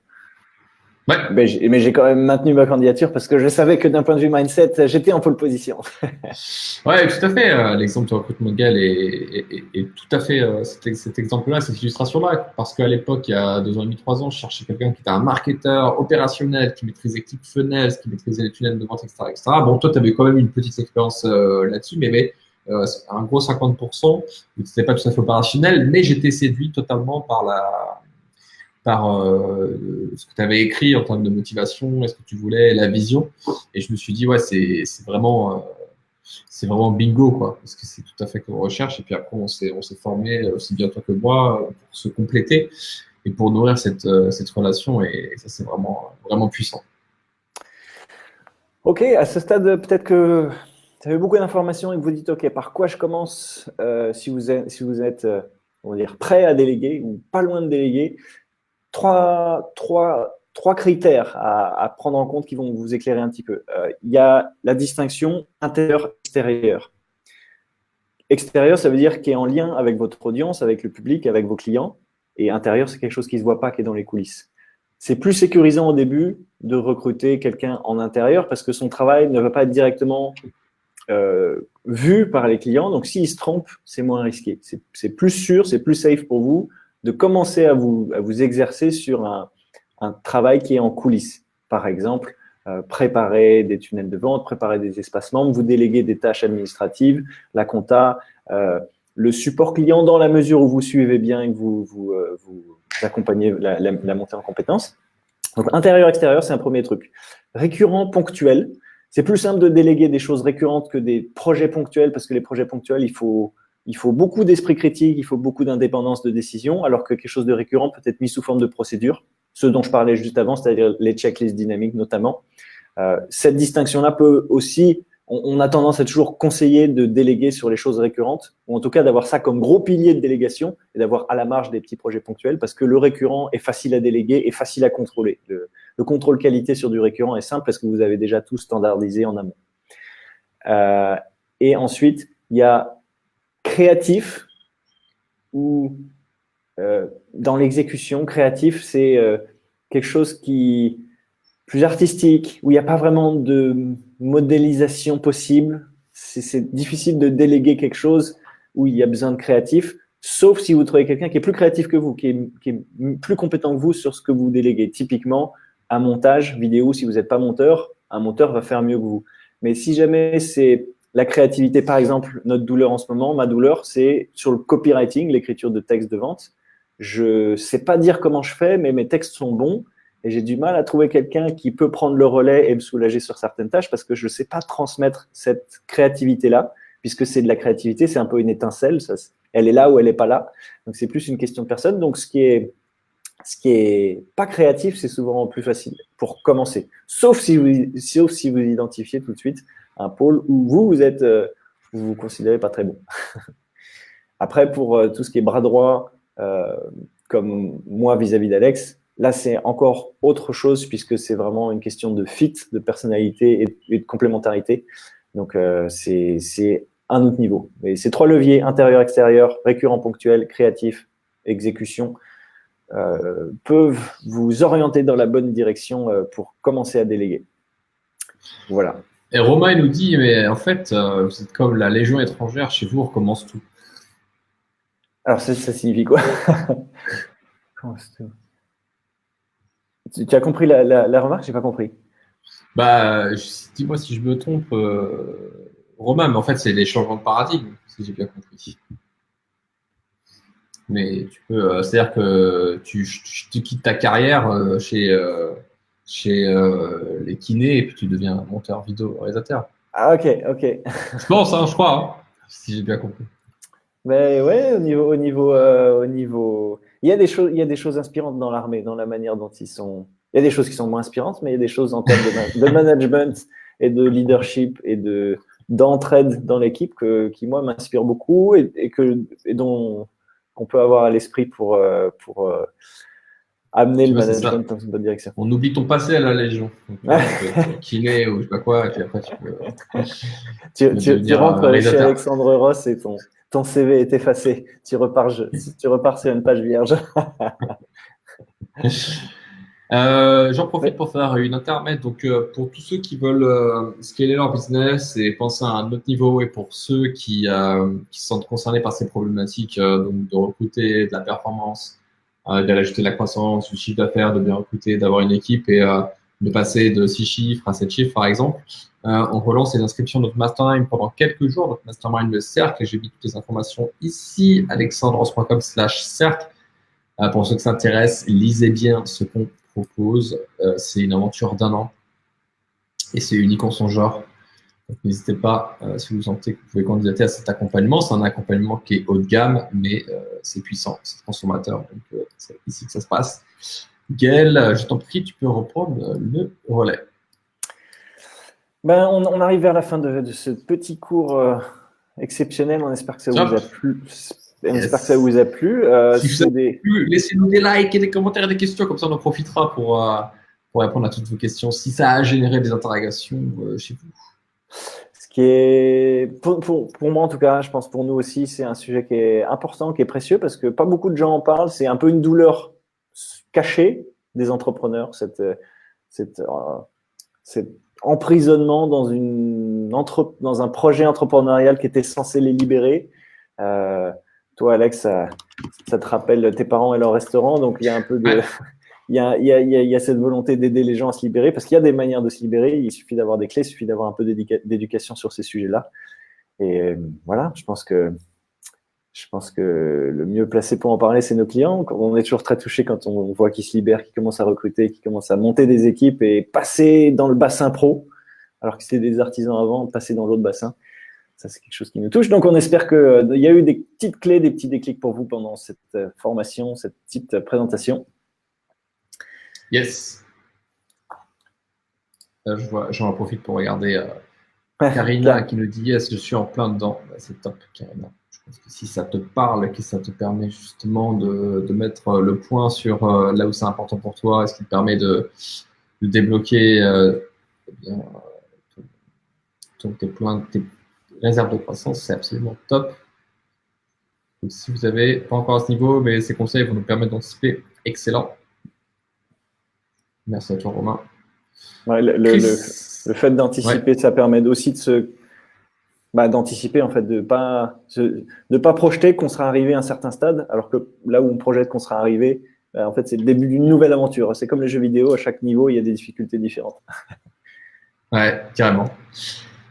Ouais. Mais j'ai quand même maintenu ma candidature parce que je savais que d'un point de vue mindset, j'étais en pole position. Ouais, tout à fait. L'exemple de recrutement Gal est tout à fait cet exemple-là, cette illustration-là. Parce qu'à l'époque, il y a 2 ans et demi, 3 ans, je cherchais quelqu'un qui était un marketeur opérationnel, qui maîtrisait ClickFunnels, qui maîtrisait les tunnels de vente, etc., etc. Bon, toi, tu avais quand même une petite expérience là-dessus, mais un gros 50%, tu n'étais pas tout à fait opérationnel, mais j'étais séduit totalement par ce que tu avais écrit en termes de motivation, est-ce que tu voulais, la vision. Et je me suis dit, ouais, c'est vraiment bingo, quoi, parce que c'est tout à fait qu'on recherche. Et puis après, on s'est formé aussi bien toi que moi pour se compléter et pour nourrir cette relation. Et ça, c'est vraiment puissant. Ok, à ce stade, peut-être que vous avez beaucoup d'informations et que vous dites, ok, par quoi je commence si vous êtes on va dire, prêt à déléguer ou pas loin de déléguer. Trois critères à prendre en compte qui vont vous éclairer un petit peu. Il y a la distinction intérieur-extérieur. Extérieur, ça veut dire qui est en lien avec votre audience, avec le public, avec vos clients. Et intérieur, c'est quelque chose qui ne se voit pas, qui est dans les coulisses. C'est plus sécurisant au début de recruter quelqu'un en intérieur parce que son travail ne va pas être directement vu par les clients. Donc, s'il se trompe, c'est moins risqué. C'est plus sûr, c'est plus safe pour vous de commencer à vous exercer sur un travail qui est en coulisses. Par exemple, préparer des tunnels de vente, préparer des espaces membres, vous déléguer des tâches administratives, la compta, le support client dans la mesure où vous suivez bien et que vous accompagnez la montée en compétences. Donc, intérieur-extérieur, c'est un premier truc. Récurrent, ponctuel. C'est plus simple de déléguer des choses récurrentes que des projets ponctuels parce que les projets ponctuels, il faut beaucoup d'esprit critique, il faut beaucoup d'indépendance de décision, alors que quelque chose de récurrent peut être mis sous forme de procédure, ce dont je parlais juste avant, c'est-à-dire les checklists dynamiques notamment. Cette distinction-là peut aussi, on a tendance à toujours conseiller de déléguer sur les choses récurrentes, ou en tout cas d'avoir ça comme gros pilier de délégation et d'avoir à la marge des petits projets ponctuels, parce que le récurrent est facile à déléguer et facile à contrôler. Le contrôle qualité sur du récurrent est simple parce que vous avez déjà tout standardisé en amont. Et ensuite, il y a créatif ou dans l'exécution. Créatif, c'est quelque chose qui plus artistique, où il n'y a pas vraiment de modélisation possible. C'est difficile de déléguer quelque chose où il y a besoin de créatif, sauf si vous trouvez quelqu'un qui est plus créatif que vous, qui est plus compétent que vous sur ce que vous déléguez. Typiquement, un montage vidéo, si vous n'êtes pas monteur, un monteur va faire mieux que vous. Mais si jamais c'est la créativité, par exemple, notre douleur en ce moment, ma douleur, c'est sur le copywriting, l'écriture de textes de vente. Je ne sais pas dire comment je fais, mais mes textes sont bons. Et j'ai du mal à trouver quelqu'un qui peut prendre le relais et me soulager sur certaines tâches parce que je ne sais pas transmettre cette créativité-là, puisque c'est de la créativité, c'est un peu une étincelle, elle est là ou elle n'est pas là. Donc, c'est plus une question de personne. Donc, ce qui est pas créatif, c'est souvent plus facile pour commencer. Sauf si vous identifiez tout de suite un pôle où vous vous considérez pas très bon. Après, pour tout ce qui est bras droit, comme moi vis-à-vis d'Alex, là, c'est encore autre chose puisque c'est vraiment une question de fit, de personnalité et de complémentarité. Donc, c'est un autre niveau. Mais ces 3 leviers, intérieur, extérieur, récurrent, ponctuel, créatif, exécution, peuvent vous orienter dans la bonne direction pour commencer à déléguer. Voilà. Et Romain, il nous dit, mais en fait, vous êtes comme la Légion étrangère, chez vous, on recommence tout. Alors, ça signifie quoi? Tu as compris la remarque? J'ai pas compris. Bah, dis-moi si je me trompe, Romain, mais en fait, c'est des changements de paradigme, si j'ai bien compris. Mais tu peux, c'est-à-dire que tu quittes ta carrière chez les kinés et puis tu deviens monteur vidéo réalisateur. Ah, ok. Je pense, hein, je crois, hein, si j'ai bien compris. Mais ouais, au niveau, il y a des choses inspirantes dans l'armée, dans la manière dont ils sont. Il y a des choses qui sont moins inspirantes, mais il y a des choses en termes de management et de leadership et d'entraide dans l'équipe qui moi m'inspirent beaucoup et dont qu'on peut avoir à l'esprit pour amener Tu le vois, c'est ça. management dans une bonne direction. On oublie ton passé à la Légion. Donc, tu vois, tu peux être kiné ou je sais pas quoi, et puis après tu peux Tu devenir rentres chez réalisateur. Alexandre Ross et ton CV est effacé. Tu repars sur une page vierge. J'en profite Mais, pour faire une intermède. Donc, pour tous ceux qui veulent scaler leur business et penser à un autre niveau, et pour ceux qui se sentent concernés par ces problématiques, donc de recruter, de la performance, d'aller ajouter de la croissance, du chiffre d'affaires, de bien recruter, d'avoir une équipe et de passer de 6 chiffres à 7 chiffres, par exemple, on relance les inscriptions de notre mastermind pendant quelques jours. Notre mastermind, le cercle, et j'ai mis toutes les informations ici, alexandros.com/cercle. Pour ceux qui s'intéressent, lisez bien ce qu'on propose. C'est une aventure d'1 an et c'est unique en son genre. Donc, n'hésitez pas, si vous sentez que vous pouvez candidater à cet accompagnement. C'est un accompagnement qui est haut de gamme, mais c'est puissant, c'est transformateur. Donc, c'est ici que ça se passe. Gaël, je t'en prie, tu peux reprendre le relais. ben, on arrive vers la fin de ce petit cours exceptionnel. On espère que ça vous a plu. On espère que ça vous a plu. Si vous avez plu, laissez-nous des likes et des commentaires et des questions, comme ça on en profitera pour répondre à toutes vos questions, si ça a généré des interrogations chez vous. Ce qui est, pour moi en tout cas, je pense pour nous aussi, c'est un sujet qui est important, qui est précieux, parce que pas beaucoup de gens en parlent. C'est un peu une douleur cachée des entrepreneurs, cet emprisonnement dans un projet entrepreneurial qui était censé les libérer. Toi, Alex, ça te rappelle tes parents et leur restaurant, donc il y a un peu de, Ouais. il y a cette volonté d'aider les gens à se libérer, parce qu'il y a des manières de se libérer. Il suffit d'avoir des clés, il suffit d'avoir un peu d'éducation sur ces sujets-là. Et voilà, je pense que le mieux placé pour en parler, c'est nos clients. On est toujours très touché quand on voit qu'ils se libèrent, qu'ils commencent à recruter, qu'ils commencent à monter des équipes et passer dans le bassin pro, alors que c'était des artisans avant, passer dans l'autre bassin. Ça, c'est quelque chose qui nous touche. Donc, on espère qu'il y a eu des petites clés, des petits déclics pour vous pendant cette formation, cette petite présentation. Yes. J'en profite pour regarder Karina qui nous dit yes, je suis en plein dedans. Bah, c'est top, Karina. Je pense que si ça te parle, que ça te permet justement de mettre le point sur là où c'est important pour toi, est-ce qui te permet de débloquer tes réserves de croissance, c'est absolument top. Donc, si vous n'avez pas encore à ce niveau, mais ces conseils vont nous permettre d'anticiper. Excellent. Merci à toi, Romain. Ouais, le fait d'anticiper, ça permet aussi d'anticiper, en fait, de pas projeter qu'on sera arrivé à un certain stade, alors que là où on projette qu'on sera arrivé, en fait, c'est le début d'une nouvelle aventure. C'est comme les jeux vidéo, à chaque niveau, il y a des difficultés différentes. Ouais, carrément.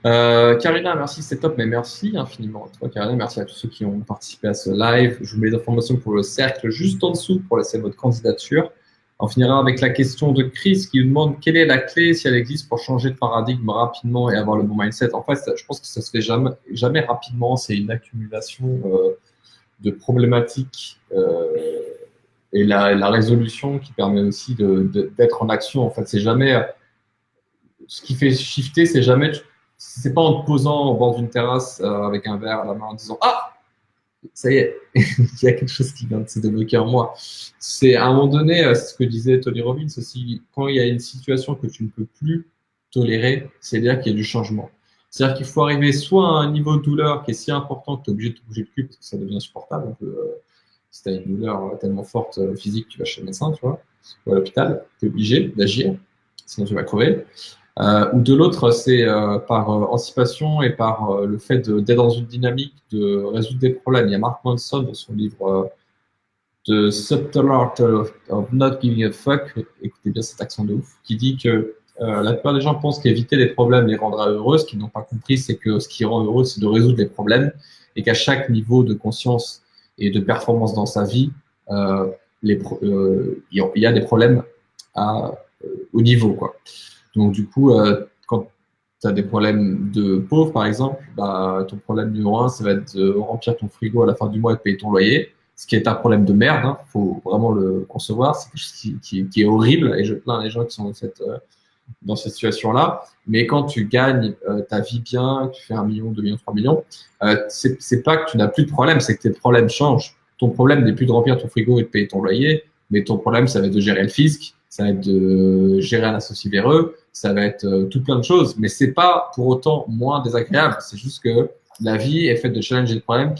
Karina, merci, c'est top, mais merci infiniment à toi, Karina. Merci à tous ceux qui ont participé à ce live. Je vous mets les informations pour le cercle juste en dessous pour laisser votre candidature. On finira avec la question de Chris qui nous demande quelle est la clé, si elle existe, pour changer de paradigme rapidement et avoir le bon mindset. En fait, je pense que ça se fait jamais rapidement. C'est une accumulation de problématiques et la résolution qui permet aussi d'être en action. En fait, c'est jamais ce qui fait shifter, c'est pas en te posant au bord d'une terrasse avec un verre à la main en disant ah, ça y est, il y a quelque chose qui vient de se débloquer en moi. C'est à un moment donné, c'est ce que disait Tony Robbins aussi, quand il y a une situation que tu ne peux plus tolérer, c'est-à-dire qu'il y a du changement. C'est-à-dire qu'il faut arriver soit à un niveau de douleur qui est si important que tu es obligé de te bouger le cul parce que ça devient insupportable. Donc, si tu as une douleur tellement forte physique, tu vas chez le médecin, tu vois, ou à l'hôpital, tu es obligé d'agir, sinon tu vas crever. Ou de l'autre, c'est par anticipation et par le fait d'être dans une dynamique de résoudre des problèmes. Il y a Mark Manson dans son livre The Subtle Art of Not Giving a Fuck, écoutez bien cet accent de ouf, qui dit que la plupart des gens pensent qu'éviter les problèmes les rendra heureux. Ce qu'ils n'ont pas compris, c'est que ce qui rend heureux, c'est de résoudre les problèmes et qu'à chaque niveau de conscience et de performance dans sa vie, il y a des problèmes à au niveau, quoi. Donc, du coup, quand tu as des problèmes de pauvre, par exemple, bah, ton problème numéro un, ça va être de remplir ton frigo à la fin du mois et de payer ton loyer, ce qui est un problème de merde, hein, faut vraiment le concevoir, c'est quelque chose qui est horrible, et je plains les gens qui sont dans cette situation-là. Mais quand tu gagnes ta vie bien, que tu fais 1 million, 2 millions, 3 millions, c'est pas que tu n'as plus de problème, c'est que tes problèmes changent. Ton problème n'est plus de remplir ton frigo et de payer ton loyer, mais ton problème, ça va être de gérer le fisc, ça va être de gérer un associé véreux, ça va être tout plein de choses. Mais c'est pas pour autant moins désagréable. C'est juste que la vie est faite de challenges et de problèmes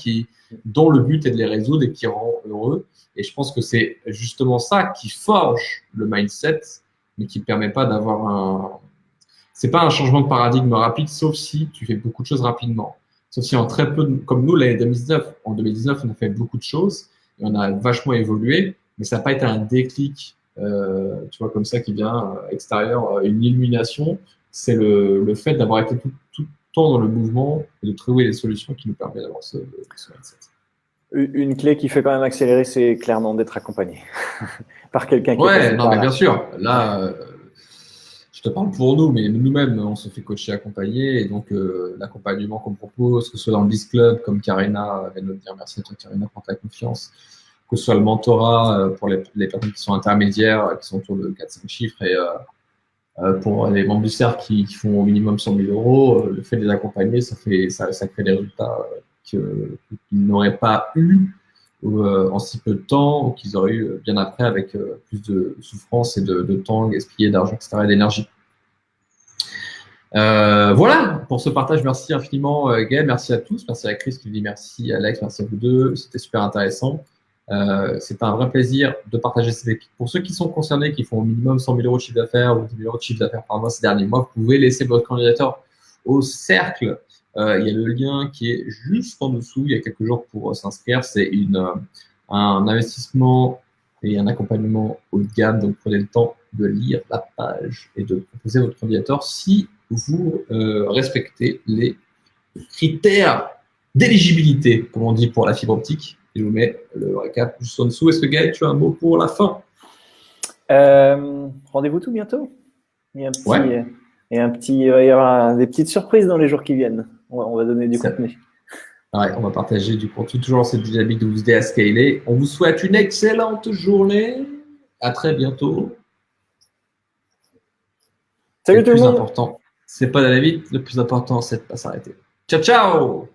dont le but est de les résoudre et qui rend heureux. Et je pense que c'est justement ça qui forge le mindset, mais qui ne permet pas d'avoir c'est pas un changement de paradigme rapide, sauf si tu fais beaucoup de choses rapidement. Sauf si en très peu comme nous, l'année 2019, en 2019, on a fait beaucoup de choses et on a vachement évolué, mais ça n'a pas été un déclic, tu vois, comme ça qui vient extérieur, une illumination. C'est le fait d'avoir été tout le temps dans le mouvement et de trouver des solutions qui nous permettent d'avoir ce mindset. Une clé qui fait quand même accélérer, c'est clairement d'être accompagné par quelqu'un qui est passé Non, par mais là. bien sûr. Là, je te parle pour nous, mais nous-mêmes, on se fait coacher, accompagner. Et donc, l'accompagnement qu'on propose, que ce soit dans le Biz Club, comme Karina vient de le dire, merci à toi, Karina, pour ta confiance, que ce soit le mentorat pour les personnes qui sont intermédiaires, qui sont autour de 4-5 chiffres, et pour les membres du cercle qui font au minimum 100 000 euros, le fait de les accompagner, ça crée des résultats qu'ils n'auraient pas eu en si peu de temps, ou qu'ils auraient eu bien après avec plus de souffrance et de temps gaspillé, d'argent, etc., et d'énergie. Voilà pour ce partage. Merci infiniment, Gaël. Merci à tous. Merci à Chris qui dit merci, Alex. Merci à vous deux. C'était super intéressant. C'est un vrai plaisir de partager cette équipe. Pour ceux qui sont concernés, qui font au minimum 100 000 euros de chiffre d'affaires ou 10 000 euros de chiffre d'affaires par mois ces derniers mois, vous pouvez laisser votre candidature au cercle. Il y a le lien qui est juste en dessous. Il y a quelques jours pour s'inscrire. C'est un investissement et un accompagnement haut de gamme. Donc, prenez le temps de lire la page et de proposer votre candidature si vous respectez les critères d'éligibilité, comme on dit pour la fibre optique. Je vous mets le récap juste en dessous. Est-ce que Gaël, tu as un mot pour la fin? Rendez-vous tout bientôt. Il y a un petit, Ouais. il va y avoir des petites surprises dans les jours qui viennent. On va donner du contenu. Ouais, on va partager du contenu toujours dans cette dynamique de vous aider à scaler. On vous souhaite une excellente journée. À très bientôt. Salut tout le monde. Le plus important, c'est pas d'aller vite. Le plus important, c'est de pas s'arrêter. Ciao, ciao!